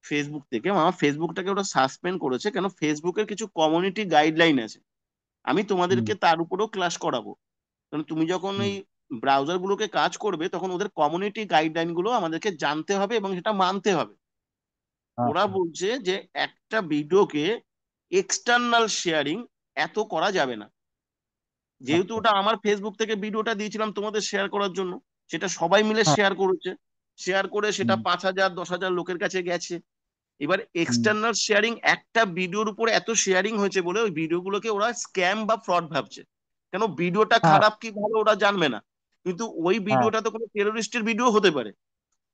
ফেসবুক থেকে, আমার ফেসবুকটাকে ওরা সাসপেন্ড করেছে, কেন ফেসবুকের কিছু কমিউনিটি গাইডলাইন আছে, আমি হুম। তোমাদেরকে তার উপরেও ক্লাস করাবো। কারণ তুমি যখন হুম। এই ব্রাউজার গুলোকে কাজ করবে তখন ওদের কমিউনিটি গাইডলাইন গুলো আমাদেরকে জানতে হবে এবং সেটা মানতে হবে। ওরা আচ্ছা। বলছে যে একটা ভিডিওকে এক্সটার্নাল শেয়ারিং এত করা যাবে না, যেহেতু আচ্ছা। ওটা আমার ফেসবুক থেকে ভিডিওটা দিয়েছিলাম তোমাদের শেয়ার করার জন্য, সেটা সবাই মিলে হ্যাঁ। শেয়ার করেছে, শেয়ার করে সেটা হুম। 5,000 10,000 লোকের কাছে গেছে। এবার হুম। এক্সটার্নাল শেয়ারিং, একটা ভিডিওর উপর এত শেয়ারিং হয়েছে বলে ওই ভিডিওগুলোকে ওরা স্ক্যাম বা ফ্রড ভাবছে, কেন ভিডিওটা হ্যাঁ। খারাপ কি ভালো ওরা জানবে না, কিন্তু ওই হ্যাঁ। ভিডিওটা তো কোনো টেরোরিস্টের ভিডিও হতে পারে,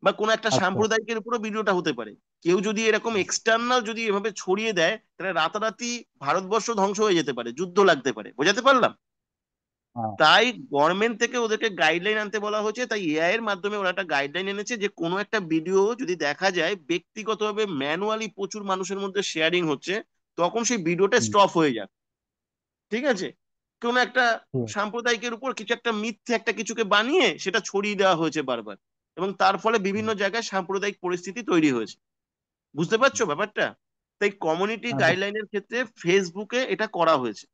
বা কোনো একটা আচ্ছা। সাম্প্রদায়িকের উপরও ভিডিওটা হতে পারে। কেউ যদি এরকম এক্সটার্নাল যদি এভাবে ছড়িয়ে দেয়, তাহলে রাতারাতি ভারতবর্ষ ধ্বংস হয়ে যেতে পারে, যুদ্ধ লাগতে পারে, বোঝাতে পারলাম? হ্যাঁ। তাই গভর্নমেন্ট থেকে ওদেরকে গাইডলাইন আনতে বলা হয়েছে, তাই এআই এর মাধ্যমে ওরা একটা গাইডলাইন এনেছে যে কোনো একটা ভিডিও যদি দেখা যায় ব্যক্তিগতভাবে ম্যানুয়ালি প্রচুর মানুষের মধ্যে শেয়ারিং হচ্ছে, তখন সেই ভিডিওটা হুম, স্টপ হয়ে যাক। ঠিক আছে? কোনো একটা ঠিক আছে। সাম্প্রদায়িকের উপর কিছু একটা মিথ্যে একটা কিছুকে বানিয়ে সেটা ছড়িয়ে দেওয়া হয়েছে বারবার, এবং তার ফলে বিভিন্ন হুম, জায়গায় সাম্প্রদায়িক পরিস্থিতি তৈরি হয়েছে। বুঝতে পারছো হুম, ব্যাপারটা? তাই কমিউনিটি হ্যাঁ, গাইডলাইনের ক্ষেত্রে ফেসবুকে এটা করা হয়েছে।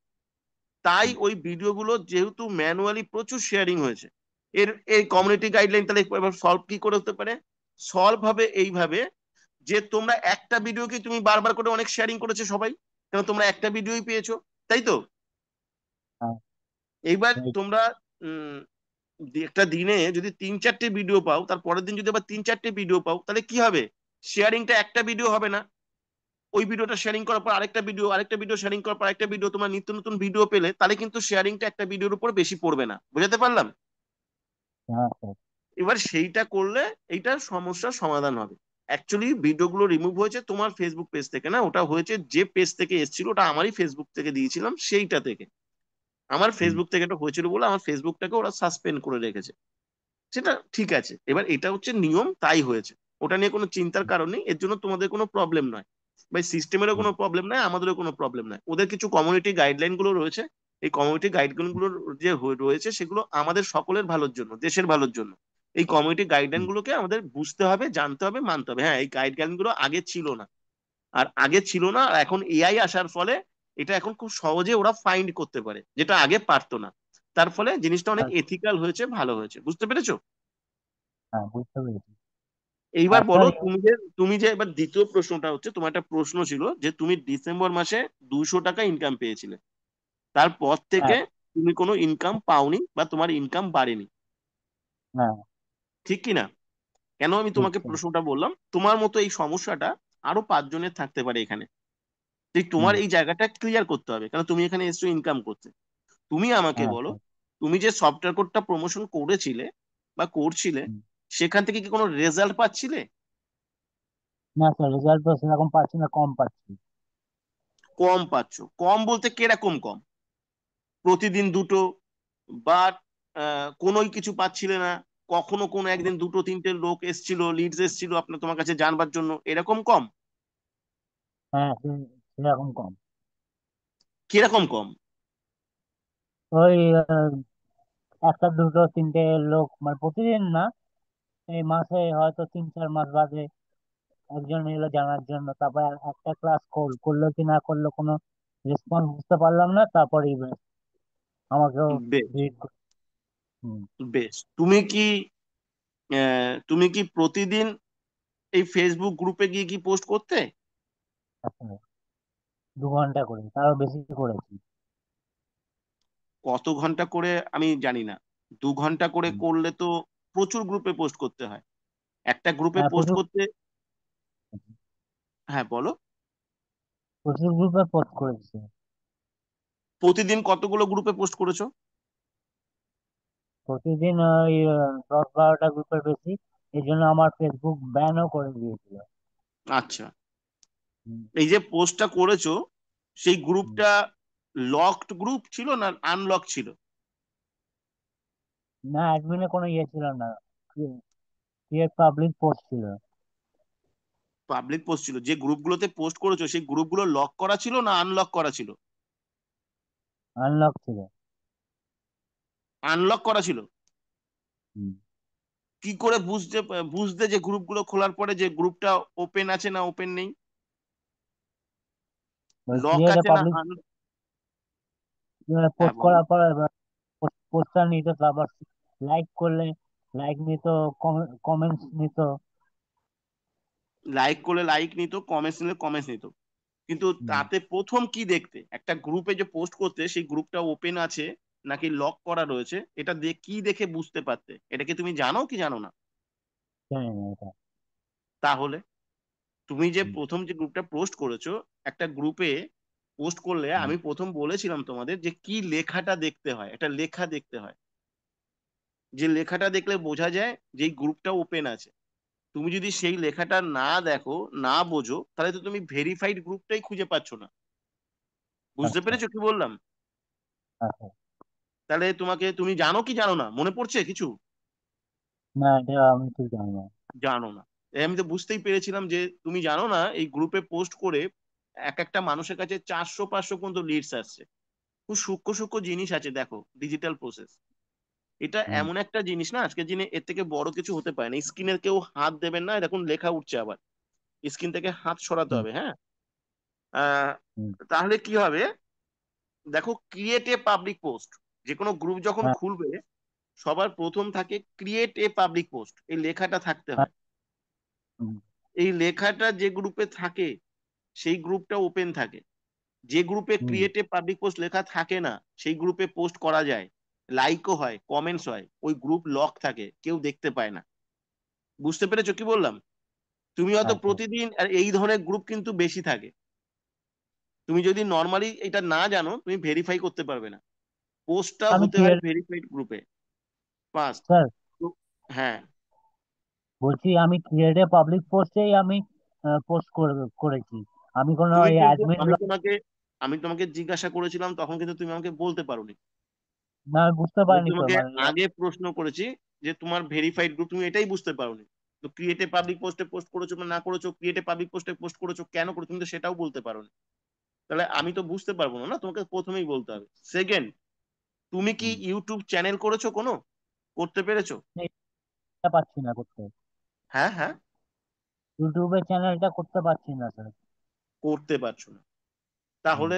তাই হুম, ওই ভিডিওগুলো যেহেতু ম্যানুয়ালি প্রচুর শেয়ারিং হয়েছে, এর এই কমিউনিটি গাইডলাইন তাহলে এবার সলভ কি করে হতে পারে? সলভ হবে এইভাবে যে তোমরা একটা ভিডিওকে তুমি বারবার করে অনেক শেয়ারিং করেছো সবাই, কারণ তোমরা একটা ভিডিওই পেয়েছো, তাই তো? হ্যাঁ, এইবার right, তোমরা উম, একটা দিনে যদি 3-4টে ভিডিও পাও, তার পরের দিন যদি আবার 3-4টে ভিডিও পাও, তাহলে কি হবে? শেয়ারিংটা একটা ভিডিও হবে না, ওই ভিডিওটা শেয়ারিং করার পর আরেকটা ভিডিও শেয়ারিং করার পর আরেকটা ভিডিও, তোমার নিত্য নতুন ভিডিও পেলে তাহলে কিন্তু শেয়ারিংটা একটা ভিডিওর উপর বেশি পড়বে না। বুঝাতে পারলাম? হ্যাঁ, sir, এবার সেইটা করলে এইটার সমস্যার সমাধান হবে। অ্যাকচুয়ালি ভিডিওগুলো রিমুভ হয়েছে তোমার ফেসবুক পেজ থেকে না, ওটা হয়েছে যে পেজ থেকে এসেছিল, ওটা আমারই ফেসবুক থেকে দিয়েছিলাম সেইটা থেকে। আমার হুম, ফেসবুক থেকে এটা হয়েছিল বলে আমার ফেসবুকটাকে ওরা সাসপেন্ড করে রেখেছে। সেটা ঠিক আছে, এবার এটা হচ্ছে নিয়ম, তাই হয়েছে। ওটা নিয়ে কোনো চিন্তার কারণ নেই, এর জন্য তোমাদের কোনো প্রবলেম নয়, বা সিস্টেমেরও হুম, কোনো প্রবলেম নাই, আমাদেরও কোনো প্রবলেম নাই। ওদের কিছু কমিউনিটি গাইডলাইন গুলো রয়েছে, এই কমিউনিটি গাইডলাইন গুলো যে রয়েছে সেগুলো আমাদের সকলের ভালোর জন্য, দেশের ভালোর জন্য। এই কমিউনিটি গাইডলাইন হুম, গুলোকে আমাদের বুঝতে হবে, জানতে হবে, মানতে হবে। হ্যাঁ, এই গাইডলাইন গুলো আগে ছিল না, আর এখন এআই আসার ফলে এটা এখন খুব সহজে ওরা ফাইন্ড করতে পারে, যেটা আগে পারতো না। তার ফলে জিনিসটা অনেক হ্যাঁ, এথিক্যাল হয়েছে, ভালো হয়েছে। বুঝতে পেরেছো? হ্যাঁ, বুঝতে পেরেছি। এইবার আর বলো, স্যার, তুমি যে এবার দ্বিতীয় প্রশ্নটা হচ্ছে, তোমার একটা প্রশ্ন ছিল যে তুমি ডিসেম্বর মাসে 200 টাকা ইনকাম পেয়েছিলে, তারপর হ্যাঁ, থেকে তুমি কোনো ইনকাম পাওনি বা তোমার ইনকাম বাড়েনি, হ্যাঁ, ঠিক কি না? কেন আমি ঠিক তোমাকে স্যার। প্রশ্নটা বললাম, তোমার মতো এই সমস্যাটা আরো 5 জনের থাকতে পারে এখানে। ঠিক, তোমার হুম, এই জায়গাটা ক্লিয়ার করতে হবে, কারণ তুমি এখানে এসছো ইনকাম করতে। তুমি আমাকে হ্যাঁ, বলো, স্যার। তুমি যে সফটওয়্যার কোডটা প্রমোশন করেছিলে বা করছিলে, হুম, সেখান থেকে কি কোনো রেজাল্ট পাচ্ছিলে? না স্যার, রেজাল্ট তো সেরকম পাচ্ছি না, কম পাচ্ছি। কম পাচ্ছ? কম বলতে কিরকম কম? প্রতিদিন দুটো, বা কোনোই কিছু পাচ্ছিলে না? কখনো কোনো একদিন দুটো তিনটে লোক এসছিল, লিডস এসছিল আপনার তোমার কাছে জানবার জন্য, এরকম কম? হ্যাঁ, সেরকম কম। কিরকম কম? ওই একটা দুটো তিনটে লোক, মানে প্রতিদিন না, এই মাসে হয়তো 3-4 মাস বাদে একজন এলো জানার জন্য, তারপর একটা ক্লাস করলো কি না করলো কোনো রেসপন্স বুঝতে পারলাম না, তারপরে আমাকেও বেশ, ডিলিট করে। হুম, বেশ। তুমি কি প্রতিদিন এই ফেসবুক গ্রুপে গিয়ে কি পোস্ট করতে? আচ্ছা, 2 ঘন্টা করে, তারও বেশি করেছি। কত ঘন্টা করে আমি জানি না, 2 ঘন্টা করে হুম, করলে তো প্রচুর গ্রুপে পোস্ট করতে হয়। একটা গ্রুপে হ্যাঁ, পোস্ট প্রচুর করতে, হ্যাঁ বলো। প্রচুর গ্রুপে পোস্ট করেছি। প্রতিদিন কতগুলো গ্রুপে পোস্ট করেছো? প্রতিদিন ওই 10-12টা গ্রুপের বেশি। এই জন্য আমার ফেসবুক ব্যানও করে দিয়েছিল। আচ্ছা, হুম, এই যে পোস্টটা করেছো, সেই হুম। গ্রুপটা লকড গ্রুপ ছিল না আনলক ছিল? না, অ্যাডমিনে কোনো ইয়ে ছিল না, ক্রিয়েট পাবলিক পোস্ট ছিল। পাবলিক পোস্ট ছিল? যে গ্রুপগুলোতে পোস্ট করেছো সেই গ্রুপগুলো লক করা ছিল না আনলক করা ছিল? আনলক ছিল। আনলক করা ছিল। হুম। কি করে বুঝতে যে গ্রুপগুলো খোলার পরে যে গ্রুপটা ওপেন আছে না ওপেন নেই, লক ক্রিয়েট আছে না পাবলিক হ্যাঁ পোস্ট বলো। করার পর পোস্টটা নিত, তারপর লাইক করলে লাইক নিত, কমেন্টস নিত। লাইক করলে লাইক নিত, কমেন্টস নিলে কমেন্টস নিত, কিন্তু হুম। তাতে প্রথম কি দেখতে একটা গ্রুপে যে পোস্ট করতে সেই গ্রুপটা ওপেন আছে নাকি লক করা রয়েছে, এটা কি দেখে বুঝতে পারতে? এটা কি তুমি জানো কি জানো না? জানি না এটা। তাহলে তুমি যে হুম, প্রথম যে গ্রুপটা পোস্ট করেছো, একটা গ্রুপে পোস্ট করলে হুম, আমি প্রথম বলেছিলাম তোমাদের যে কি লেখাটা দেখতে হয়, একটা লেখা দেখতে হয়, যে লেখাটা দেখলে বোঝা যায় যে এই গ্রুপটা ওপেন আছে। তুমি যদি সেই লেখাটা না দেখো, না বোঝো, তাহলে তো তুমি ভেরিফাইড গ্রুপটাই খুঁজে পাচ্ছ না। বুঝতে আচ্ছা, পেরেছো কি বললাম? আচ্ছা। তাহলে তুমি জানো কি জানো না, মনে পড়ছে কিছু? না, এটা আমি ঠিক জানি না। জানো না। আমি তো বুঝতেই পেরেছিলাম যে তুমি জানো না। এই গ্রুপে পোস্ট করে এক একটা মানুষের কাছে 400-500 পর্যন্ত লিডস আসছে। খুব সূক্ষ্ম সূক্ষ্ম জিনিস আছে, দেখো ডিজিটাল প্রসেস। এটা হুম এমন একটা জিনিস না, আজকের দিনে এর থেকে বড় কিছু হতে পারে না। স্ক্রিনের কেউ হাত দেবেন না, দেখুন লেখা উঠছে, আবার স্ক্রিন থেকে হাত সরাতে হুম হবে। হ্যাঁ, আহ, হুম। তাহলে কি হবে? দেখো, ক্রিয়েট এ পাবলিক পোস্ট। যে কোনো গ্রুপ যখন হ্যাঁ। খুলবে, সবার প্রথম থাকে ক্রিয়েট এ পাবলিক পোস্ট, এই লেখাটা থাকতে হ্যাঁ। হয়। হুম এই লেখাটা যে গ্রুপে থাকে সেই গ্রুপটা ওপেন থাকে। যে গ্রুপে হুম। ক্রিয়েটিভ পাবলিক পোস্ট লেখা থাকে না, সেই গ্রুপে পোস্ট করা যায়, লাইকও হয়, কমেন্টস হয়, ওই গ্রুপ লক থাকে, কেউ দেখতে পায় না। বুঝতে পেরেছো কি বললাম? তুমি হয়তো আচ্ছা। প্রতিদিন, আর এই ধরনের গ্রুপ কিন্তু বেশি থাকে। তুমি যদি নর্মালি এটা না জানো, তুমি ভেরিফাই করতে পারবে না। পোস্টটা আমি হতে হয় ক্রিয়েট ভেরিফাইড গ্রুপে ফার্স্ট। স্যার, হ্যাঁ, বলছি আমি ক্রিয়েটে পাবলিক পোস্টেই আমি পোস্ট করেছি। আমি কোনো তুমি ওই কিন্তু, অ্যাডমিন আমি তোমাকে জিজ্ঞাসা করেছিলাম, তখন কিন্তু তুমি আমাকে বলতে পারোনি। না, আমি বুঝতে আমি পারিনি তো তোমাকে মানে আগে প্রশ্ন করেছি যে তোমার ভেরিফাইড গ্রুপ, তুমি এটাই বুঝতে পারোনি। তো ক্রিয়েটে পাবলিক পোস্টে পোস্ট করেছো বা না করেছো, ক্রিয়েটে পাবলিক পোস্টে পোস্ট করেছো কেন করেছো, তুমি তো সেটাও বলতে পারোনি। তাহলে আমি তো বুঝতে পারবো না, না তোমাকে প্রথমেই বলতে হবে। সেকেন্ড, তুমি কি হুম, ইউটিউব চ্যানেল করেছো কোনো? করতে পেরেছো? এটা পাচ্ছি না করতে। হ্যাঁ, হ্যাঁ। ইউটিউবের চ্যানেলটা করতে পারছি না স্যার। করতে পারছো না? হুম তাহলে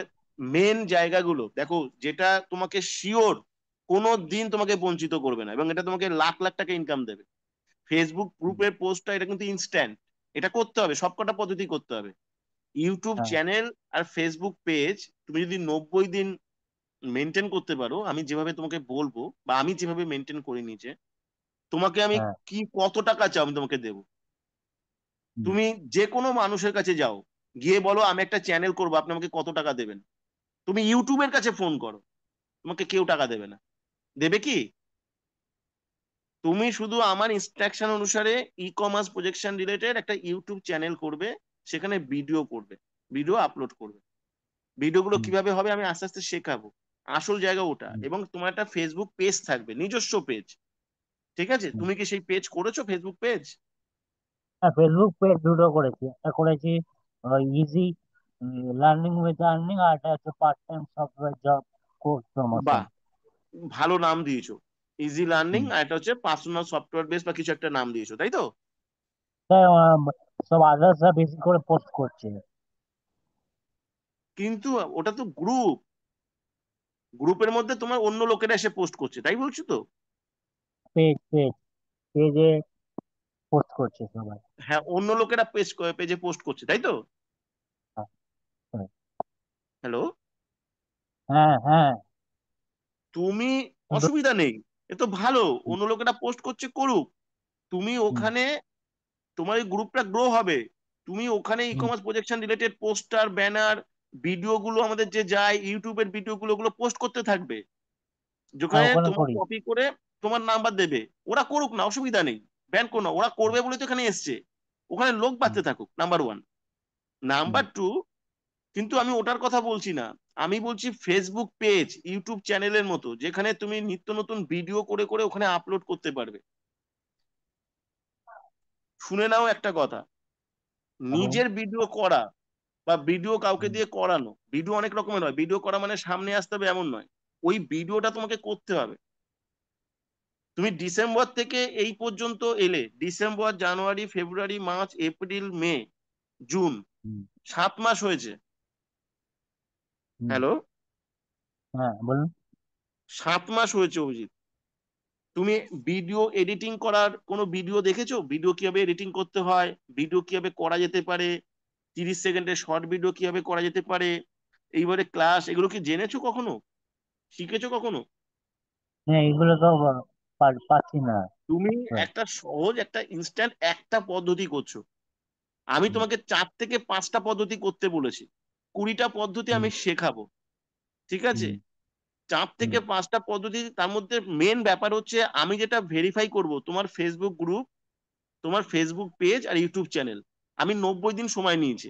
মেন জায়গাগুলো দেখো, যেটা তোমাকে শিওর কোনো দিন তোমাকে বঞ্চিত করবে না এবং এটা তোমাকে লাখ লাখ টাকা ইনকাম দেবে। ফেসবুক হুম। গ্রুপের পোস্টটা, এটা কিন্তু ইনস্ট্যান্ট। এটা করতে হবে, সবকটা পদ্ধতি করতে হবে। ইউটিউব হ্যাঁ চ্যানেল আর ফেসবুক পেজ তুমি যদি 90 দিন মেনটেন করতে পারো, আমি যেভাবে তোমাকে বলবো বা আমি যেভাবে মেনটেন করে নিয়েছে, তোমাকে আমি হ্যাঁ। কত টাকা চাও আমি তোমাকে দেবো। হুম। তুমি যে কোনো মানুষের কাছে যাও, গিয়ে বলো আমি একটা চ্যানেল করবো, আপনি আমাকে কত টাকা দেবেন। তুমি ইউটিউবের কাছে ফোন করো, তোমাকে কেউ টাকা দেবে না। দেবে কি? তুমি শুধু আমার ইনস্ট্রাকশন অনুসারে ই কমার্স প্রজেকশন রিলেটেড একটা ইউটিউব চ্যানেল করবে, সেখানে ভিডিও করবে, ভিডিও আপলোড করবে। ভিডিওগুলো হুম কিভাবে হবে আমি আস্তে আস্তে শেখাবো। আসল জায়গা ওটা। হুম এবং তোমার একটা ফেসবুক পেজ থাকবে, নিজস্ব পেজ। ঠিক আছে? হুম। তুমি কি সেই পেজ করেছো, ফেসবুক পেজ? হ্যাঁ, ফেসবুক পেজ দুটো করেছি। একটা করেছি ইজি লার্নিং উইথ আর্নিং, আর একটা হচ্ছে part time software job course promotion. বাহ, ভালো নাম দিয়েছো। ইজি লার্নিং, হুম। আর এটা হচ্ছে পার্সোনাল সফটওয়্যার বেস বা কিছু একটা নাম দিয়েছো, তাই তো? তাই সব আদার্সরা বেশি করে পোস্ট করছে। কিন্তু ওটা তো গ্রুপ, গ্রুপের মধ্যে তোমার অন্য লোকেরা এসে পোস্ট করছে, তাই বলছো তো? পেজ পেজ পেজে পোস্ট করছে সবাই। হ্যাঁ, অন্য লোকেরা পেজে পোস্ট করছে, তাই তো? হ্যাঁ হ্যাঁ হ্যালো? হ্যাঁ হ্যাঁ। তুমি, শুনতে- অসুবিধা নেই, এ তো ভালো। হুম অন্য লোকেরা পোস্ট করছে, করুক। তুমি হুম ওখানে, তোমার এই গ্রুপটা গ্রো হবে। তুমি ওখানে ই হুম। Commerce projection related poster, banner, video গুলো আমাদের যে যায়, ইউটিউবের ভিডিও গুলো ওগুলো পোস্ট করতে থাকবে, হ্যাঁ, যেখানে ওখানে তোমার করি। কপি করে তোমার নাম্বার দেবে। ওরা করুক না, অসুবিধা নেই। ব্যান করো না, ওরা হুম করবে বলে তো এখানে এসছে। ওখানে লোক হুম বাড়তে থাকুক, নাম্বার ওয়ান। হুম। নাম্বার টু, কিন্তু আমি ওটার কথা বলছি না। আমি বলছি ফেসবুক পেজ, ইউটিউব চ্যানেলের মতো, যেখানে তুমি নিত্য নতুন ভিডিও করে করে ওখানে আপলোড করতে পারবে। শুনে নাও একটা কথা, হ্যাঁ, বলুন। নিজের ভিডিও করা বা ভিডিও কাউকে হুম দিয়ে করানো, ভিডিও অনেক রকমের হয়। ভিডিও করা মানে সামনে আসতে হবে এমন নয়, ওই ভিডিওটা তোমাকে করতে হবে। তুমি ডিসেম্বর থেকে এই পর্যন্ত এলে, ডিসেম্বর, জানুয়ারি, ফেব্রুয়ারি, মার্চ, এপ্রিল, মে, জুন, হুম 7 মাস হয়েছে। হুম। হ্যালো? হ্যাঁ, বলুন। 7 মাস হয়েছে অভিজিৎ। তুমি ভিডিও এডিটিং করার কোনো ভিডিও দেখেছো? ভিডিও কিভাবে এডিটিং করতে হয়, ভিডিও কিভাবে করা যেতে পারে, 30 সেকেন্ডের শর্ট ভিডিও কিভাবে করা যেতে পারে, এইবারে ক্লাস, এগুলো কি জেনেছো কখনো? শিখেছো কখনো? হ্যাঁ, এগুলো তো পাচ্ছি না তুমি স্যার। একটা সহজ, একটা ইনস্ট্যান্ট একটা পদ্ধতি করছো। আমি হুম তোমাকে 4 থেকে 5টা পদ্ধতি করতে বলেছি, 20টা পদ্ধতি হুম আমি শেখাবো। ঠিক আছে? হুম 4 থেকে 5টা পদ্ধতি, তার মধ্যে মেন ব্যাপার হচ্ছে আমি যেটা ভেরিফাই করব তোমার ফেসবুক গ্রুপ, তোমার ফেসবুক পেজ আর ইউটিউব চ্যানেল। আমি 90 দিন সময় নিয়েছি।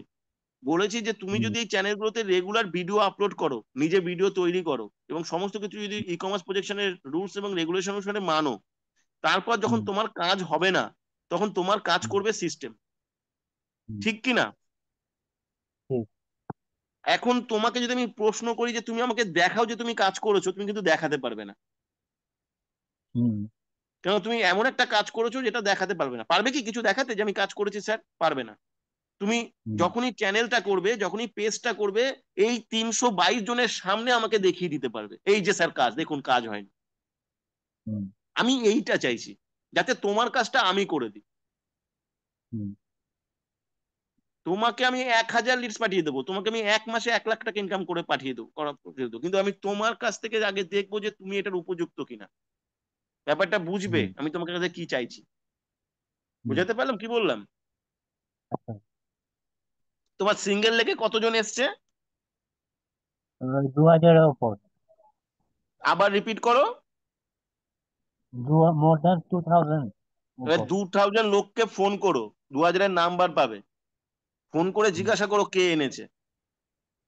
বলেছি যে তুমি হুম যদি এই চ্যানেলগুলোতে রেগুলার ভিডিও আপলোড করো, নিজে ভিডিও তৈরি করো এবং সমস্ত কিছু যদি ই কমার্স প্রজেকশনের রুলস এবং রেগুলেশন অনুসারে মানো, তারপর যখন হুম তোমার কাজ হবে না তখন তোমার কাজ হুম করবে সিস্টেম। হুম, ঠিক কি না? ঠিক। এখন তোমাকে যদি আমি প্রশ্ন করি যে তুমি আমাকে দেখাও যে তুমি কাজ করেছো, তুমি কিন্তু দেখাতে পারবে না। হুম কেন? তুমি এমন একটা কাজ করেছো যেটা দেখাতে পারবে না। পারবে কি কিছু দেখাতে যে আমি কাজ করেছি স্যার? পারবে না। তুমি হুম যখনই চ্যানেলটা করবে, যখনই পেজটা করবে, এই 322 জনের সামনে আমাকে দেখিয়ে দিতে পারবে এই যে স্যার কাজ দেখুন, কাজ হয়নি। হুম আমি এইটা চাইছি, যাতে তোমার কাজটা আমি করে দিই। হুম তোমাকে আমি 1000 লিডস পাঠিয়ে দেবো, তোমাকে আমি 1 মাসে 1 লাখ টাকা ইনকাম করে পাঠিয়ে দেবো, কিন্তু আমি তোমার কাছ থেকে আগে দেখবো যে তুমি এটার উপযুক্ত কিনা। ব্যাপারটা বুঝবে হুম আমি তোমার কাছে কি চাইছি। হুম। বুঝাতে পারলাম কি বললাম? আচ্ছা, তোমার সিঙ্গেল লেগে কতজন এসছে? ওই 2000-এর ওপর। আবার রিপিট করো। মোর দ্যান 2000 এবার উপর। 2000 লোককে ফোন করো, 2000-এর নাম্বার পাবে, ফোন করে হুম জিজ্ঞাসা করো কে এনেছে,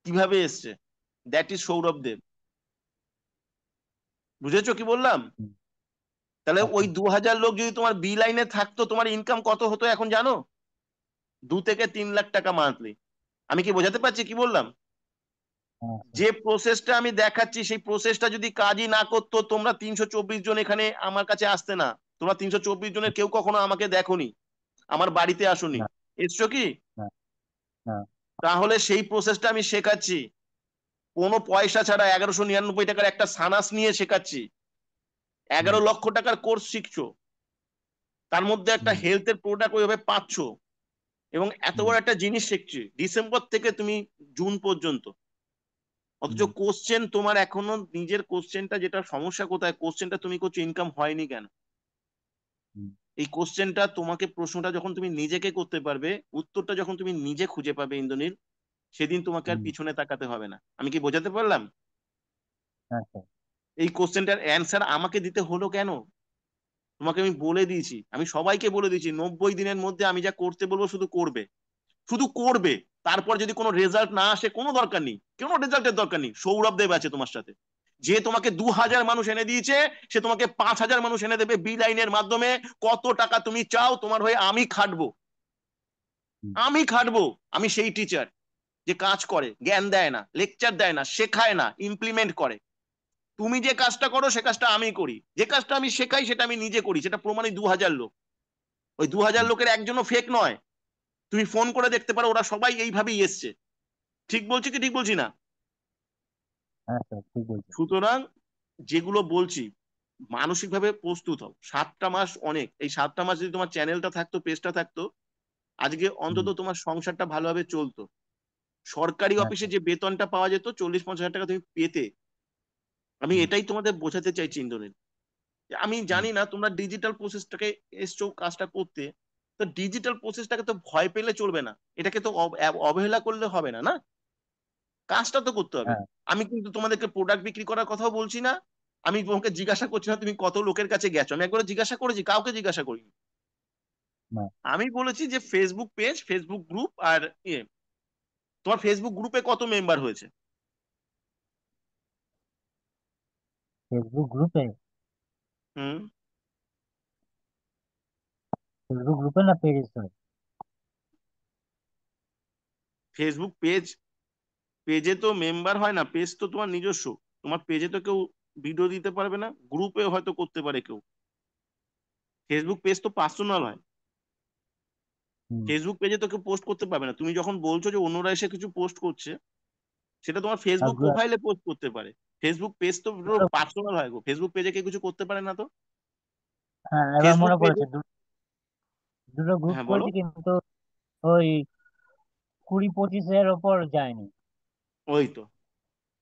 কিভাবে এসছে। দ্যাট ইজ সৌরভ দেব। বুঝেছো কি বললাম? হুম। তাহলে আচ্ছা। ওই 2000 লোক যদি তোমার বি লাইনে থাকতো, তোমার ইনকাম কত হতো এখন জানো? 2 থেকে 3 লাখ টাকা মান্থলি। আমি কি বোঝাতে পারছি কি বললাম? আচ্ছা। যে প্রসেসটা আমি দেখাচ্ছি সেই প্রসেসটা যদি কাজই না করতো, তোমরা 324 জন এখানে আমার কাছে আসতে না। তোমরা 324 জনের কেউ কখনো আমাকে দেখোনি, আমার বাড়িতে আসোনি। না এসছো কি? না না। তাহলে সেই প্রসেসটা আমি শেখাচ্ছি কোনো পয়সা ছাড়া, 1199 টাকার একটা সানাস নিয়ে শেখাচ্ছি। হুম 11 লক্ষ টাকার কোর্স শিখছো, তার মধ্যে একটা হুম হেলথের প্রোডাক্ট ওইভাবে পাচ্ছ, এবং এত হুম বড় একটা জিনিস শিখছি ডিসেম্বর থেকে তুমি জুন পর্যন্ত। অথচ হুম কোশ্চেন তোমার এখনো নিজের কোশ্চেনটা, যেটা সমস্যা কোথায়, কোশ্চেনটা তুমি করছো ইনকাম হয়নি কেন? হুম এই কোশ্চেনটা তোমাকে, প্রশ্নটা যখন তুমি নিজেকে করতে পারবে, উত্তরটা যখন তুমি নিজে খুঁজে পাবে ইন্দ্রনীল, সেদিন তোমাকে আর হুম। পিছনে তাকাতে হবে না। আমি কি বোঝাতে পারলাম? আচ্ছা। এই কোশ্চেনটার অ্যান্সার আমাকে দিতে হলো কেন? তোমাকে আমি বলে দিয়েছি, আমি সবাইকে বলে দিয়েছি 90 দিনের মধ্যে আমি যা করতে বলবো শুধু করবে, শুধু করবে। তারপর যদি কোনো রেজাল্ট না আসে, কোনো দরকার নেই, কোনো রেজাল্টের দরকার নেই। সৌরভ দেব আছে তোমার সাথে, যে তোমাকে 2000 মানুষ এনে দিয়েছে, সে তোমাকে 5000 মানুষ এনে দেবে বি লাইনের মাধ্যমে। কত টাকা তুমি চাও, তোমার হয়ে আমি খাটবো, হুম আমি খাটবো। আমি সেই টিচার যে কাজ করে, জ্ঞান দেয় না, লেকচার দেয় না, শেখায় না, ইমপ্লিমেন্ট করে। তুমি যে কাজটা করো সে কাজটা আমি করি, যে কাজটা আমি শেখাই সেটা আমি নিজে করি, সেটা প্রমাণে 2000 লোক। ওই 2000 হুম। লোকের একজনও ফেক নয়। তুমি ফোন করে দেখতে পারো, ওরা সবাই এইভাবেই এসছে। ঠিক বলছি কি ঠিক বলছি না? আচ্ছা, ঠিক বলছো। সুতরাং যেগুলো বলছি, মানসিকভাবে প্রস্তুত হও। 7টা মাস অনেক, এই 7টা মাস যদি তোমার চ্যানেলটা থাকতো, পেজটা থাকতো, আজকে হুম। অন্তত তোমার সংসারটা ভালোভাবে চলতো। সরকারি অফিসে আচ্ছা। যে বেতনটা পাওয়া যেত, 40-50 হাজার টাকা তুমি পেতে। আমি হুম এটাই তোমাদের বোঝাতে চাইছি ইন্দ্রনীল। আমি হুম। জানি না তোমরা ডিজিটাল প্রসেসটাকে এসছো কাজটা করতে, তো ডিজিটাল প্রসেসটাকে তো ভয় পেলে চলবে না, এটাকে তো অবহেলা করলে হবে না, না? কাজটা তো করতে হবে। হ্যাঁ। আমি কিন্তু তোমাদেরকে প্রোডাক্ট বিক্রি করার কথাও বলছি না। আমি তোমাকে জিজ্ঞাসা করছি না তুমি কত লোকের কাছে গেছো, আমি একবার জিজ্ঞাসা করেছি? কাউকে জিজ্ঞাসা করিনি। না। আমি বলেছি যে ফেসবুক পেজ, ফেসবুক গ্রুপ, আর ইয়ে, তোমার ফেসবুক গ্রুপে কত মেম্বার হয়েছে? ফেসবুক গ্রুপে? হুম। ফেসবুক গ্রুপে না পেজে? ফেসবুক পেজ, পেজে তো মেম্বার হয় না, পেজ তো তোমার নিজস্ব। তোমার পেজে তো কেউ ভিডিও দিতে পারবে না, গ্রুপে হয়তো করতে পারে কেউ। ফেসবুক পেজ তো পার্সোনাল হয়। হুম। ফেসবুক পেজে তো কেউ পোস্ট করতে পারবে না। তুমি যখন বলছো যে অন্যরা এসে কিছু পোস্ট করছে, সেটা তোমার আর ফেসবুক প্রোফাইলে পোস্ট করতে পারে। ফেসবুক পেজ তো দুটো। পার্সোনাল হয় গো, ফেসবুক পেজে কেউ কিছু করতে পারে না তো। হ্যাঁ, এবার ফেসবুক মনে পেজে, পড়েছে, দুটো গ্রুপ হ্যাঁ বলো। করেছি কিন্তু ওই 20-25-এর ওপর যায়নি। ওই তো,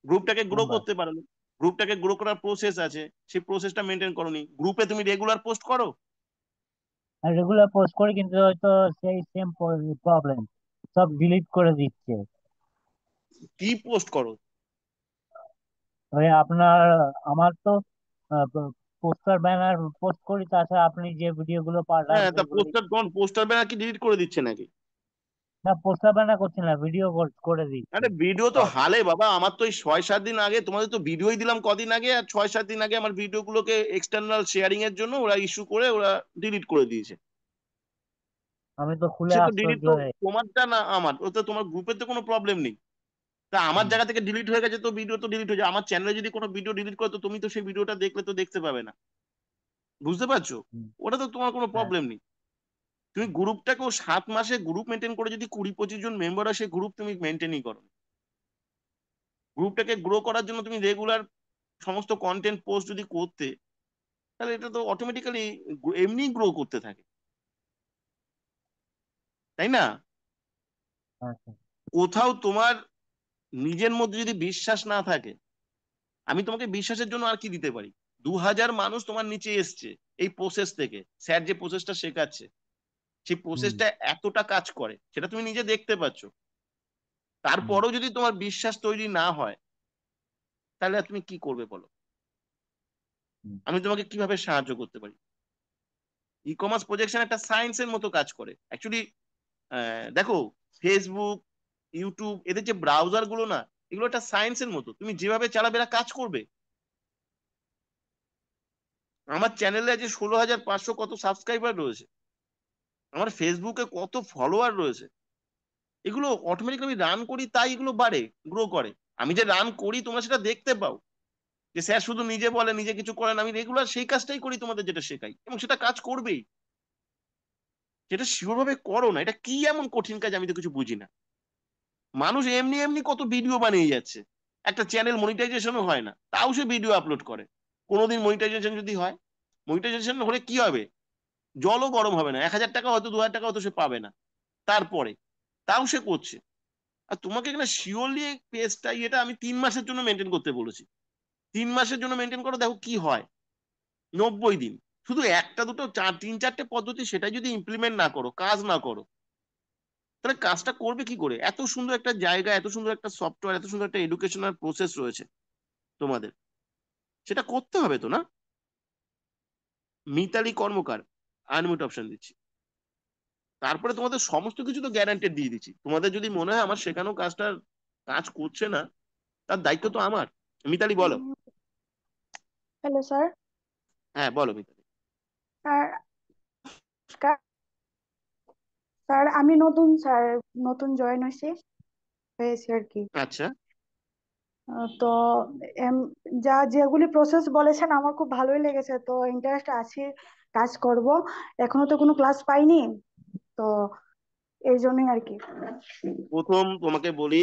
গ্রুপটাকে গ্রো মেম্বার। করতে পারো। গ্রুপটাকে গ্রো করার প্রসেস আছে, সেই প্রসেসটা মেনটেন করোনি। গ্রুপে তুমি রেগুলার পোস্ট করো? আর রেগুলার পোস্ট করি কিন্তু হয়তো সেই সেম প্রবলেম, সব ডিলিট করে দিচ্ছে। কি পোস্ট করো? ওই আপনার, আমার তো পোস্টার ব্যানার পোস্ট করি, তাছাড়া আপনি যে ভিডিও গুলো পাঠান হ্যাঁ, তা সেগুলো পোস্টার, কোন পোস্টার ব্যানার কি ডিলিট করে দিচ্ছে নাকি? না, পোস্টার বানা করছি না, ভিডিও করে দিচ্ছি আরে ভিডিও তো শর্ট। হালে বাবা, আমার তো এই 6-7 দিন আগে তোমাদের তো ভিডিওই দিলাম কদিন আগে, আর 6-7 দিন আগে আমার ভিডিও গুলোকে এক্সটার্নাল শেয়ারিং এর জন্য ওরা ইস্যু করে ওরা ডিলিট করে দিয়েছে। আমি তো খুলে সে তো ডিলিট আশ্চর্য তো হয়ে। তোমারটা না আমার, ও তো তোমার গ্রুপের তো কোনো প্রবলেম নেই। তা আমার হুম, জায়গা থেকে ডিলিট হয়ে গেছে তো ভিডিও তো ডিলিট হয়ে যায়। আমার চ্যানেলে যদি কোনো ভিডিও ডিলিট করে তো তুমি তো সেই ভিডিওটা দেখলে তো দেখতে পাবে না, বুঝতে পারছো? হুম, ওটা তো তোমার কোনো হ্যাঁ, প্রবলেম নেই। তুমি গ্রুপটাকেও 7 মাসে গ্রুপ মেনটেন করে যদি 20-25 জন মেম্বার আসে, গ্রুপ তুমি মেনটেনই করো। গ্রুপটাকে গ্রো করার জন্য তুমি রেগুলার সমস্ত কন্টেন্ট পোস্ট যদি করতে, তাহলে এটা তো অটোমেটিক্যালি এমনি গ্রো করতে থাকে, তাই না? আচ্ছা। কোথাও তোমার নিজের মধ্যে যদি বিশ্বাস না থাকে, আমি তোমাকে বিশ্বাসের জন্য আর কি দিতে পারি? 2000 মানুষ তোমার নিচে এসছে এই প্রসেস থেকে, স্যার যে প্রসেসটা শেখাচ্ছে সেই হুম, প্রসেসটা এতটা কাজ করে সেটা তুমি নিজে দেখতে পাচ্ছ। হুম, তারপরেও যদি তোমার বিশ্বাস তৈরি না হয়, তাহলে আর তুমি কি করবে বলো? হুম, আমি তোমাকে কিভাবে সাহায্য করতে পারি? ই কমার্স প্রজেকশন একটা সায়েন্সের মতো কাজ করে অ্যাকচুয়ালি। দেখো, ফেসবুক, ইউটিউব, এদের যে ব্রাউজার গুলো না, এগুলো একটা সায়েন্সের মতো, তুমি যেভাবে চালাবে এরা কাজ করবে। আমার চ্যানেলে আছে 16,500 কত সাবস্ক্রাইবার রয়েছে, আমার ফেসবুকে কত ফলোয়ার রয়েছে। এগুলো অটোমেটিক আমি রান করি তাই এগুলো বাড়ে, গ্রো করে। আমি যে রান করি তোমরা সেটা দেখতে পাও, যে স্যার শুধু নিজে বলে নিজে কিছু করেন, আমি রেগুলার সেই কাজটাই করি তোমাদের যেটা শেখাই, এবং সেটা কাজ করবেই। যেটা শিওর ভাবে করো না, এটা কি এমন কঠিন কাজ আমি তো কিছু বুঝি না। মানুষ এমনি এমনি কত ভিডিও বানিয়ে যাচ্ছে, একটা চ্যানেল মনিটাইজেশনও হয় না তাও সে ভিডিও আপলোড করে। কোনোদিন মনিটাইজেশন যদি হয়, মনিটাইজেশন হলে কি হবে? জলও গরম হবে না, 1,000 টাকা হয়তো 2,000 টাকা হয়তো সে পাবে না, তারপরে তাও সে করছে। আর তোমাকে এখানে শিওরলি পেজটা এটা আমি 3 মাসের জন্য মেনটেন করতে বলেছি। 3 মাসের জন্য মেনটেন করো, দেখো কি হয়। 90 দিন, শুধু একটা দুটো 3-4টে পদ্ধতি সেটা যদি ইমপ্লিমেন্ট না করো, কাজ না করো, তাহলে কাজটা করবে কি করে? এত সুন্দর একটা জায়গা, এত সুন্দর একটা সফটওয়্যার, এত সুন্দর একটা এডুকেশনাল প্রসেস রয়েছে তোমাদের, সেটা করতে হবে তো, না? মিতালি কর্মকার, আনমিউট অপশন দিচ্ছি। তারপরে তোমাদের সমস্ত কিছু তো গ্যারান্টেড দিয়ে দিচ্ছি। তোমাদের যদি মনে হয় আমার শেখানো কাজটা কাজ করছে না, তার দায়িত্ব তো আমার। মিতালি বলো। Hello sir. হ্যাঁ বলো মিতালি। স্যার, নমস্কার। স্যার আমি নতুন স্যার, নতুন জয়েন হয়েছি আর কি। আচ্ছা, তো যেগুলি প্রসেস বলেছেন আমার খুব ভালোই লেগেছে, তো ইন্টারেস্ট আছে, কাজ করব। এখনো তো কোনো ক্লাস পাইনি, তো এই জন্যই আর কি। প্রথম তোমাকে বলি,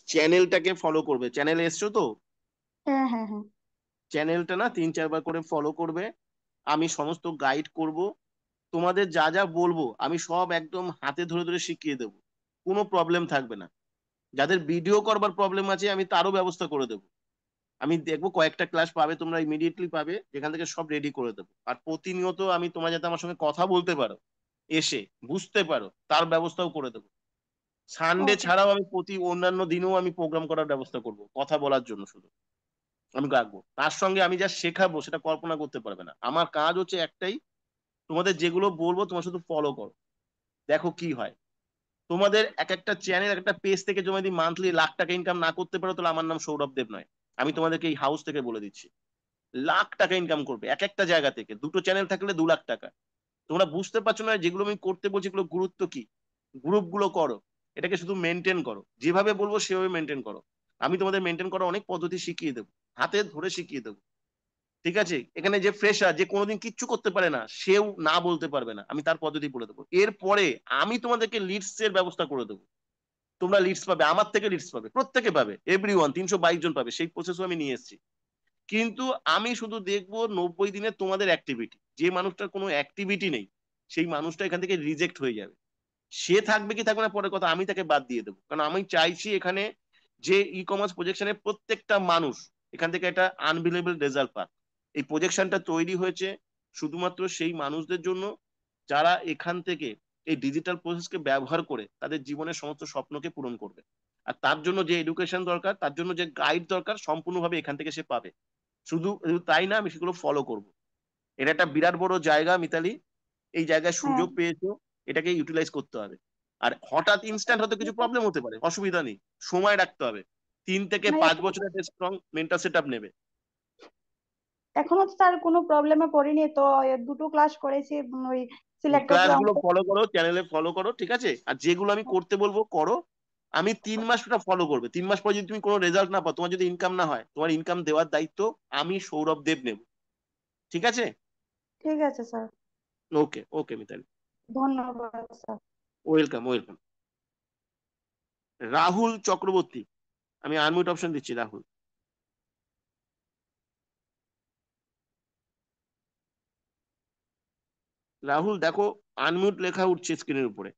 চ্যানেলটাকে ফলো করবে। চ্যানেলে এসছো তো? হ্যাঁ, হ্যাঁ, হ্যাঁ। চ্যানেলটা না 3-4 বার করে ফলো করবে। আমি সমস্ত গাইড করব, তোমাদের যা যা বলবো আমি সব একদম হাতে ধরে ধরে শিখিয়ে দেবো, কোনো প্রবলেম থাকবে না। যাদের ভিডিও করবার প্রবলেম আছে আমি তারও ব্যবস্থা করে দেবো। আমি দেখবো কয়েকটা ক্লাস পাবে তোমরা, ইমিডিয়েটলি পাবে, যেখান থেকে সব রেডি করে দেবো। আর প্রতিনিয়ত আমি তোমরা যাতে আমার সঙ্গে কথা বলতে পারো, এসে বুঝতে পারো, তার ব্যবস্থাও করে দেবো। সানডে ওকে। ছাড়াও আমি প্রতি অন্যান্য দিনেও আমি প্রোগ্রাম করার ব্যবস্থা করব, কথা বলার জন্য শুধু আমি রাখবো। তার সঙ্গে আমি যা শেখাবো সেটা কল্পনা করতে পারবে না। আমার কাজ হচ্ছে একটাই, তোমাদের যেগুলো বলবো তোমার শুধু ফলো করো, দেখো কি হয়। তোমাদের এক একটা চ্যানেল, এক একটা পেজ থেকে যদি মান্থলি লাখ টাকা ইনকাম না করতে পারো, তাহলে আমার নাম সৌরভ দেব নয়। আমি তোমাদেরকে এই হাউস থেকে বলে দিচ্ছি, লাখ টাকা ইনকাম করবে এক একটা জায়গা থেকে। দুটো চ্যানেল থাকলে 2 লাখ টাকা। তোমরা বুঝতে পারছো না যেগুলো আমি করতে বলছি এগুলো গুরুত্ব কি? গ্রুপ গুলো করো, এটাকে শুধু মেনটেন করো, যেভাবে বলবো সেভাবে মেনটেন করো। আমি তোমাদের মেনটেন করার অনেক পদ্ধতি শিখিয়ে দেবো, হাতে ধরে শিখিয়ে দেবো। ঠিক আছে? এখানে যে ফ্রেশার, যে কোনোদিন কিচ্ছু করতে পারে না, সেও না বলতে পারবে না, আমি তার পদ্ধতি বলে দেবো। এরপরে আমি তোমাদেরকে লিডস এর ব্যবস্থা করে দেবো। তোমরা লিডস পাবে, আমার থেকে লিডস পাবে, প্রত্যেকে পাবে, এভরিওয়ান 322 জন পাবে, সেই প্রসেসও আমি নিয়ে এসেছি। কিন্তু আমি শুধু দেখবো 90 দিনে তোমাদের অ্যাক্টিভিটি। যে মানুষটার কোনো অ্যাক্টিভিটি নেই, সেই মানুষটা এখান থেকে রিজেক্ট হয়ে যাবে। সে থাকবে কি থাকবে না পরের কথা, আমি তাকে বাদ দিয়ে দেবো। কারণ আমি চাইছি এখানে যে ই কমার্স প্রজেকশনের প্রত্যেকটা মানুষ এখান থেকে একটা আনবিলিভেবল রেজাল্ট পাক। এই প্রজেকশনটা তৈরি হয়েছে শুধুমাত্র সেই মানুষদের জন্য যারা এখান থেকে এই ডিজিটাল প্রসেসকে ব্যবহার করে তাদের জীবনের সমস্ত স্বপ্নকে পূরণ করবে। আর তার জন্য যে এডুকেশন দরকার, তার জন্য যে গাইড দরকার, সম্পূর্ণভাবে এখান থেকে সে পাবে। শুধু শুধু তাই না, আমি সেগুলো ফলো করব। এটা একটা বিরাট বড় জায়গা মিতালি, এই জায়গায় হ্যাঁ, সুযোগ পেয়েছো, এটাকে ইউটিলাইজ করতে হবে। আর হঠাৎ ইনস্ট্যান্ট হয়তো কিছু প্রবলেম হতে পারে, অসুবিধা নেই, সময় রাখতে হবে। 3 থেকে 5 মানে বছরের একটা স্ট্রং মেন্টাল সেট আপ নেবে। এখনো তো তার কোনো প্রবলেমে পড়িনি, তো দুটো ক্লাস করেছি, ওই সিলেক্টেড ক্লাসগুলো অঙ্ক। ফলো করো, চ্যানেলে ফলো করো, ঠিক আছে? আর যেগুলো আমি করতে বলবো করো। আমি 3 মাস ওটা ফলো করবে, 3 মাস পর যদি তুমি কোনো রেজাল্ট না পাও, তোমার যদি ইনকাম না হয়, তোমার ইনকাম দেওয়ার দায়িত্ব আমি সৌরভ দেব নেব, ঠিক আছে? ঠিক আছে স্যার। ওকে ওকে মিতালি, ধন্যবাদ sir. Welcome welcome. Rahul Chakraborty, আমি আনমিউট অপশন দিচ্ছি। রাহুল, রাহুল দেখো, আনমিউট লেখা উঠছে স্ক্রিনের উপরে।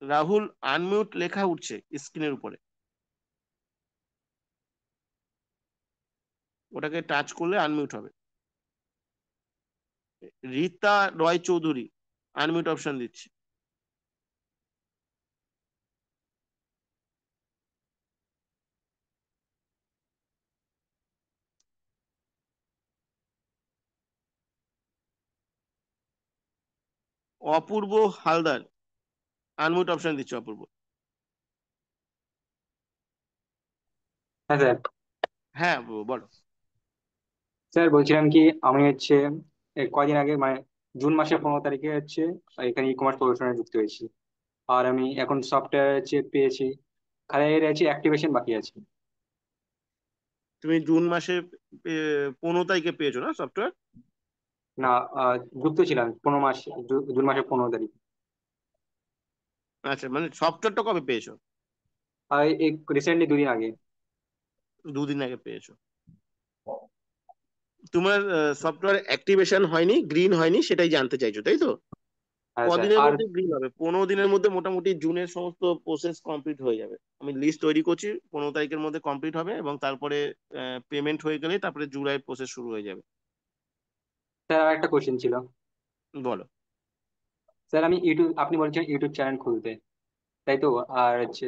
রাহুল, আনমিউট লেখা উঠছে স্ক্রিনের উপরে, ওটাকে টাচ করলে আনমিউট হবে। রীতা রয় চৌধুরী, আনমিউট অপশন দিচ্ছি। অপূর্ব হালদার, আনমিউট অপশন দিচ্ছি। অপূর্ব, হ্যাঁ স্যার। হ্যাঁ বলো। স্যার বলছিলাম কি, আমি হচ্ছে কয়দিন আগে মানে জুন মাসের 15 তারিখে হচ্ছে এখানে ই কমার্স প্রফেশনে যুক্ত হয়েছি। আর আমি এখন সফটওয়্যার হচ্ছে পেয়েছি, খালি এর হচ্ছে অ্যাক্টিভেশন বাকি আছে। তুমি জুন মাসে 15 তারিখে পেয়েছো না সফটওয়্যার? না, যুক্ত ছিলাম 15 মাস, জুন মাসের 15 তারিখ। আচ্ছা, মানে সফটওয়্যারটা কবে পেয়েছো? আর এই রিসেন্টলি 2 দিন আগে। 2 দিন আগে পেয়েছো। তোমার সফটওয়্যার অ্যাক্টিভেশন হয়নি, গ্রিন হয়নি, সেটাই জানতে চাইছো, তাই তো? হ্যাঁ স্যার। কদিনের আর মধ্যে গ্রিন হবে? 15 দিনের মধ্যে মোটামুটি জুনের সমস্ত প্রসেস কমপ্লিট হয়ে যাবে। আমি লিস্ট তৈরি করছি, 15 তারিখের মধ্যে কমপ্লিট হবে, এবং তারপরে পেমেন্ট হয়ে গেলে তারপরে জুলাই প্রসেস শুরু হয়ে যাবে। স্যার আমার একটা কোশ্চেন ছিল। বলো। স্যার আমি ইউটিউব, আপনি বলছেন ইউটিউব চ্যানেল খুলতে, তাই তো? আর হচ্ছে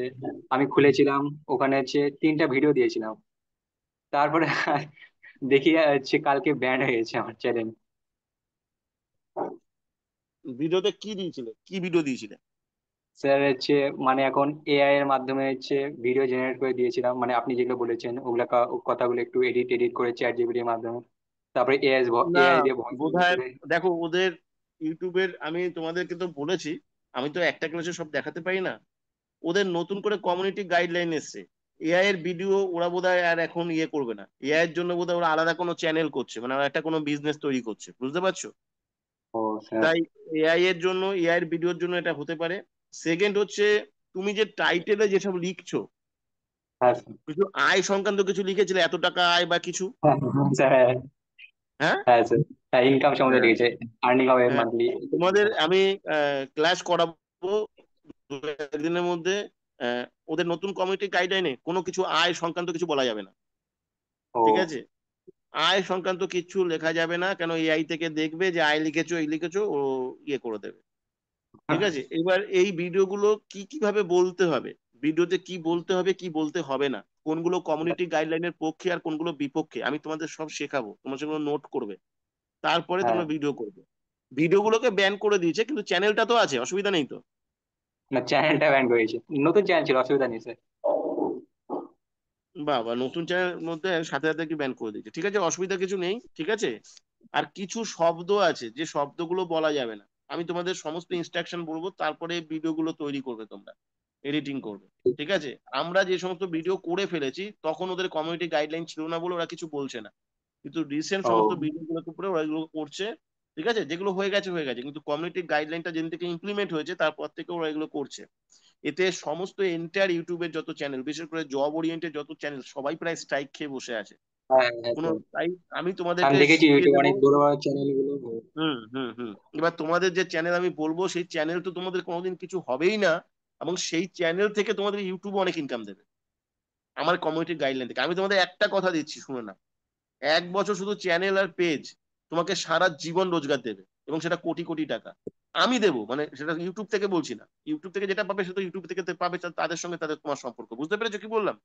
আমি খুলেছিলাম, ওখানে হচ্ছে 3টা ভিডিও দিয়েছিলাম। তারপরে দেখি হচ্ছে কালকে ব্যান হয়ে গেছে আমার চ্যানেল। ভিডিওতে কি দিয়েছিলে, কি ভিডিও দিয়েছিলে? স্যার হচ্ছে মানে এখন এআই এর মাধ্যমে হচ্ছে ভিডিও জেনারেট করে দিয়েছিলাম, মানে আপনি যেগুলো বলেছেন ওগুলা কথাগুলো একটু এডিট এডিট করে চ্যাট জিপিটির মাধ্যমে, তারপরে এআই না, এআই দিয়ে ভয়েস বোধহয়, করে। দেখো ওদের ইউটিউবের, আমি তোমাদেরকে তো বলেছি, আমি তো একটা ক্লাসে সব দেখাতে পারি না। ওদের নতুন করে কমিউনিটি গাইডলাইন এসছে, এআই এর ভিডিও ওরা বোধহয় আর এখন ইয়ে করবে না। এআই এর জন্য বোধহয় ওরা আলাদা কোনো চ্যানেল করছে, মানে ওরা একটা কোনো বিজনেস তৈরি করছে, বুঝতে পারছো? ও স্যার। তাই এআই এর জন্য, এআই এর ভিডিওর জন্য এটা হতে পারে। সেকেন্ড হচ্ছে, তুমি যে টাইটেলে যেসব লিখছো, হ্যাঁ স্যার। কিছু আয় সংক্রান্ত কিছু লিখেছিলে, এত টাকা আয় বা কিছু, হ্যাঁ স্যার। হ্যাঁ? হ্যাঁ স্যার। হ্যাঁ, ইনকাম সম্বন্ধে হ্যাঁ, লিখেছে, আর্নিং হবে হ্যাঁ, মান্থলি। তোমাদের আমি ক্লাস করাবো 2-1 দিনের মধ্যে। আহ, ওদের নতুন কমিউনিটি গাইডলাইনে কোনো কিছু আয় সংক্রান্ত কিছু বলা যাবে না, ও ঠিক আছে? আয় সংক্রান্ত কিছু লেখা যাবে না, কেন এআই থেকে দেখবে যে আয় লিখেছো, এই লিখেছো, ও ইয়ে করে দেবে, ঠিক আছে? এবার এই ভিডিওগুলো কি কিভাবে বলতে হবে, ভিডিওতে কি বলতে হবে কি বলতে হবে না, কোনগুলো কমিউনিটি গাইডলাইনের পক্ষে আর কোনগুলো বিপক্ষে, আমি তোমাদের সব শেখাবো, তোমরা সেগুলো নোট করবে, তারপরে হ্যাঁ। তোমরা ভিডিও করবে। ভিডিওগুলোকে ব্যান করে দিয়েছে, কিন্তু চ্যানেলটা তো আছে, অসুবিধা নেই তো? না, চ্যানেলটা ব্যান করেছে, নতুন চ্যানেল ছিল, অসুবিধা নেই স্যার। বাবা, নতুন চ্যানেলের মধ্যে সাথে সাথে কি ব্যান করে দিয়েছে, ঠিক আছে, অসুবিধা কিছু নেই, ঠিক আছে। আর কিছু শব্দ আছে যে শব্দগুলো বলা যাবে না, আমি তোমাদের সমস্ত ইনস্ট্রাকশন বলবো, তারপরে ভিডিওগুলো তৈরি করবে তোমরা, এডিটিং করবে, ঠিক আছে? আমরা যে সমস্ত ভিডিও করে ফেলেছি তখন ওদের কমিউনিটি গাইডলাইন ছিল না বলে ওরা কিছু বলছে না, কিন্তু রিসেন্ট ও সমস্ত ভিডিওগুলোর উপরে ওরা এগুলো করছে, ঠিক আছে? যেগুলো হয়ে গেছে হয়ে গেছে, কিন্তু কমিউনিটি গাইডলাইনটা যেদিন থেকে ইমপ্লিমেন্ট হয়েছে তারপর থেকে ওরা এগুলো করছে। এতে সমস্ত এন্টায়ার ইউটিউবের যত চ্যানেল, বিশেষ করে জব ওরিয়েন্টেড যত চ্যানেল, সবাই প্রায় স্ট্রাইক খেয়ে বসে আছে। হ্যাঁ হ্যাঁ কোনো, স্যার। তাই আমি আমি তোমাদেরকে দেখেছি শিখিয়ে ইউটিউবে দেবো। অনেক বড় বড় চ্যানেল গুলো। হুম হুম হুম। এবার তোমাদের যে চ্যানেল আমি বলবো, সেই চ্যানেল তো তোমাদের কোনোদিন কিছু হবেই না, এবং সেই চ্যানেল থেকে তোমাদের ইউটিউবে অনেক ইনকাম দেবে আমার কমিউনিটি গাইডলাইন থেকে। আমি তোমাদের একটা কথা দিচ্ছি, শুনে না, 1 বছর শুধু চ্যানেল আর পেজ তোমাকে সারা জীবন রোজগার দেবে, এবং সেটা কোটি কোটি টাকা আমি দেবো, মানে সেটা ইউটিউব থেকে বলছি না, ইউটিউব থেকে যেটা পাবে সেটা ইউটিউব থেকে পাবে, তাদের সঙ্গে তাদের তোমার সম্পর্ক, বুঝতে পেরেছো কি বললাম?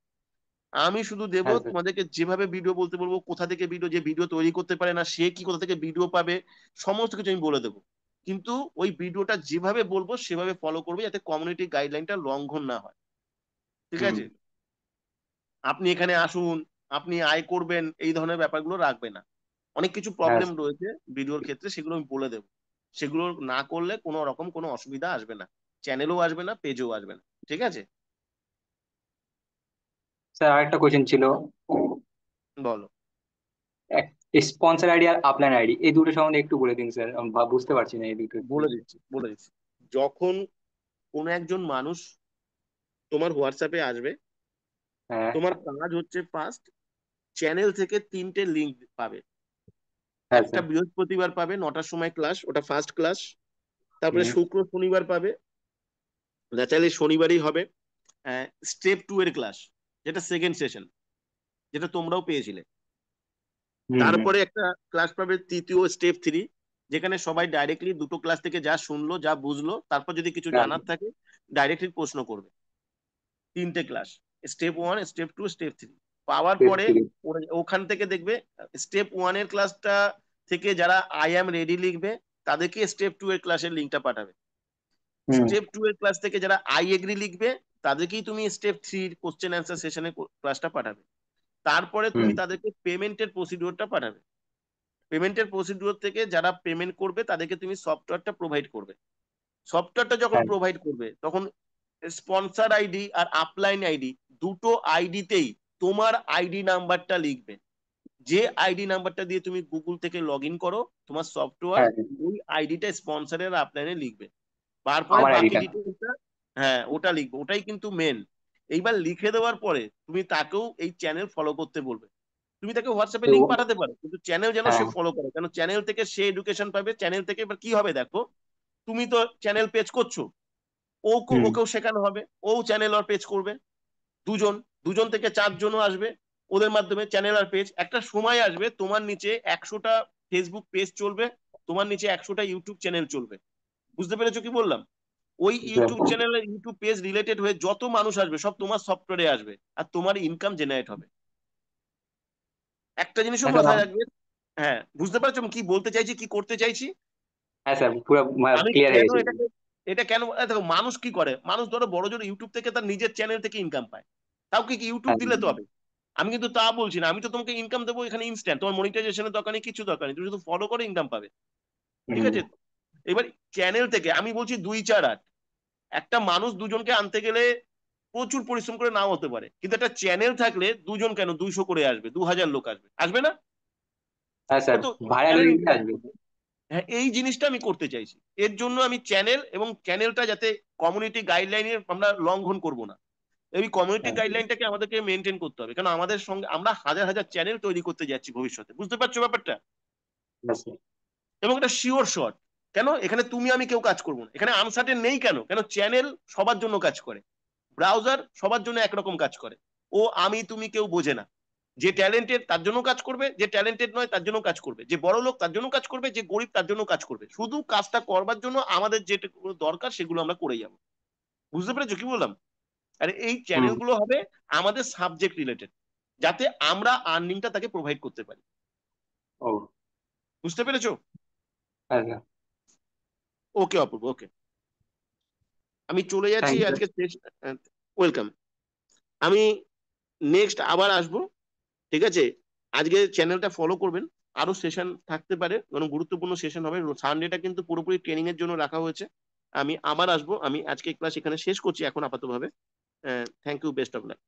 আমি শুধু দেব হ্যাঁ স্যার। তোমাদেরকে, যেভাবে ভিডিও বলতে বলবো, কোথা থেকে ভিডিও, যে ভিডিও তৈরি করতে পারে না সে কি কোথা থেকে ভিডিও পাবে, সমস্ত কিছু আমি বলে দেবো। কিন্তু ওই ভিডিওটা যেভাবে বলবো সেভাবে ফলো করবে, যাতে কমিউনিটি গাইডলাইনটা লঙ্ঘন না হয়। ঠিক হুম। আছে? আপনি এখানে আসুন, আপনি আয় করবেন, এই ধরনের ব্যাপারগুলো রাখবে না। অনেক কিছু হ্যাঁ প্রবলেম স্যার। রয়েছে ভিডিওর ক্ষেত্রে, সেগুলো আমি বলে দেবো। সেগুলো না করলে কোনো রকম কোনো অসুবিধা আসবে না, চ্যানেলেও আসবে না, পেজেও আসবে না। ঠিক আছে? স্যার আরেকটা কোয়েশ্চেন ছিল, বলো। স্পন্সর আইডি আর আপলাইন আইডি এই দুটো সম্বন্ধে একটু বলে দিন স্যার, আমি বুঝতে পারছি না এই দুটো কি। বলে দিচ্ছি। যখন কোনো একজন মানুষ তোমার হোয়াটসঅ্যাপে আসবে, হ্যাঁ। তোমার কাজ হচ্ছে ফার্স্ট চ্যানেল থেকে 3টে লিঙ্ক পাবে। হ্যাঁ একটা স্যার। বৃহস্পতিবার পাবে 9টার সময় ক্লাস, ওটা ফার্স্ট ক্লাস। তারপরে হুম। শুক্র শনিবার পাবে, চাইলে শনিবারই হবে, স্টেপ 2 এর ক্লাস, যেটা সেকেন্ড সেশন, যেটা তোমরাও পেয়েছিলে। হুম। হুম। তারপরে একটা ক্লাস পাবে তৃতীয়, স্টেপ 3, যেখানে সবাই ডাইরেক্টলি দুটো ক্লাস থেকে যা শুনলো যা বুঝলো, তারপর যদি কিছু হ্যাঁ জানার থাকে ডাইরেক্টলি প্রশ্ন করবে। 3টে ক্লাস, স্টেপ 1, স্টেপ 2, স্টেপ 3 পাওয়ার স্টেপ পরে 3। ওখান থেকে দেখবে স্টেপ 1 এর ক্লাসটা থেকে যারা আই অ্যাম রেডি লিখবে তাদেরকে স্টেপ 2 এর ক্লাসের লিঙ্কটা পাঠাবে। হুম। স্টেপ 2 এর ক্লাস থেকে যারা আই এগ্রি লিখবে তাদেরকেই তুমি স্টেপ 3 কোশ্চেন অ্যান্সার সেশনের ক্লাসটা পাঠাবে। তারপরে হুম। তুমি তাদেরকে পেমেন্টের প্রসিডিওরটা পাঠাবে। পেমেন্টের প্রসিডিওর থেকে যারা পেমেন্ট করবে তাদেরকে তুমি সফটওয়্যারটা প্রোভাইড করবে। সফটওয়্যারটা যখন হ্যাঁ। প্রোভাইড করবে তখন স্পন্সর আইডি আর আপলাইন আইডি দুটো আইডিতেই তোমার আইডি নাম্বারটা লিখবে। যে আইডি নাম্বারটা দিয়ে তুমি গুগল থেকে লগ ইন করো, তোমার সফটওয়্যার হ্যাঁ ওই আইডিটা স্পন্সরের আপলাইনে লিখবে। তারপরে আমার বাকি আইডিটা। ডিটেলসটা, হ্যাঁ ওটা লিখবে, ওটাই কিন্তু মেন। এইবার লিখে দেওয়ার পরে তুমি তাকেও এই চ্যানেল ফলো করতে বলবে। তুমি তাকে হোয়াটসঅ্যাপে লিঙ্ক পাঠাতে পারো, কিন্তু চ্যানেল যেন হ্যাঁ। সে ফলো করে, কারণ চ্যানেল থেকে সে এডুকেশন পাবে। চ্যানেল থেকে এবার কি হবে দেখো, তুমি তো চ্যানেল পেজ করছো, হুম। ওকেও শেখানো হবে, ও চ্যানেল আর পেজ করবে। দুজন, দুজন থেকে 4জনও আসবে, ওদের মাধ্যমে চ্যানেল আর পেজ। একটা সময় আসবে তোমার নিচে 100টা ফেসবুক পেজ চলবে, তোমার নিচে 100টা ইউটিউব চ্যানেল চলবে। বুঝতে পেরেছো কি বললাম? ওই ইউটিউব চ্যানেল আর ইউটিউব পেজ রিলেটেড হয়ে যত মানুষ আসবে সব তোমার সফটওয়্যারে আসবে, আর তোমার ইনকাম জেনারেট হবে। একটা জিনিসও হ্যাঁ স্যার। মাথায় রাখবে। হ্যাঁ, বুঝতে পারছো আমি কি বলতে চাইছি, কি করতে চাইছি? হ্যাঁ স্যার পুরো আমি ক্লিয়ার হয়ে কেন গেছে। এটাকে, এটা কেন, দেখো মানুষ কি করে, মানুষ ধরো বড় জোর ইউটিউব থেকে তার নিজের চ্যানেল থেকে ইনকাম পায়, তাও কি ইউটিউব হ্যাঁ। দিলে তো হবে? আমি কিন্তু তা বলছি না, আমি তো তোমাকে ইনকাম দেবো এখানে ইনস্ট্যান্ট, তোমার মনিটাইজেশনের দরকার নেই, কিছু দরকার নেই, তুমি শুধু ফলো করে ইনকাম পাবে। ঠিক হুম। আছে? এবার চ্যানেল থেকে আমি বলছি 2, 4, 8, একটা মানুষ দুজনকে আনতে গেলে প্রচুর পরিশ্রম করে নাও হতে পারে, কিন্তু একটা চ্যানেল থাকলে দুজন কেন 200 করে আসবে, 2000 লোক আসবে, আসবে না? হ্যাঁ ও স্যার তো ভাইরাল চ্যানেল হয়ে গেলে ইনকাম আসবে। করবে। হ্যাঁ, এই জিনিসটা আমি করতে চাইছি। এর জন্য আমি চ্যানেল, এবং চ্যানেলটা যাতে কমিউনিটি গাইডলাইনের আমরা লঙ্ঘন করব না, এই কমিউনিটি হ্যাঁ। গাইডলাইনটাকে আমাদেরকে মেনটেন করতে হবে, কারণ আমাদের সঙ্গে আমরা হাজার হাজার চ্যানেল তৈরি করতে যাচ্ছি ভবিষ্যতে। বুঝতে পারছো ব্যাপারটা? হ্যাঁ স্যার। এবং এটা শিওর শট। কেন এখানে তুমি আমি কেউ কাজ করবো না, এখানে আনসার্টেন নেই। কেন? কেন চ্যানেল সবার জন্য কাজ করে, ব্রাউজার সবার জন্য একরকম কাজ করে। ও আমি তুমি কেউ বোঝে না। যে ট্যালেন্টেড তার জন্য কাজ করবে, যে ট্যালেন্টেড নয় তার জন্য কাজ করবে, যে বড় লোক তার জন্য কাজ করবে, যে গরিব তার জন্য কাজ করবে। শুধু কাজটা করবার জন্য আমাদের যেটা দরকার সেগুলো আমরা করে যাবো। বুঝতে পেরেছো কি বললাম? আর এই হুম। চ্যানেলগুলো হবে আমাদের সাবজেক্ট রিলেটেড, যাতে আমরা আর্নিংটা তাকে প্রোভাইড করতে পারি। ও। বুঝতে পেরেছো? হ্যাঁ স্যার। ওকে অপূর্ব, ওকে, আমি চলে যাচ্ছি থ্যাংক ইউ স্যার। আজকে। ওয়েলকাম। আমি নেক্সট আবার আসবো। ঠিক আছে? আজকে চ্যানেলটা ফলো করবেন, আরো সেশন থাকতে পারে, কারণ গুরুত্বপূর্ণ সেশন হবে। সানডেটা কিন্তু পুরোপুরি ট্রেনিং এর জন্য রাখা হয়েছে। আমি আবার আসবো। আমি আজকে ক্লাস এখানে শেষ করছি এখন আপাতভাবে। Thank you, best of lakh.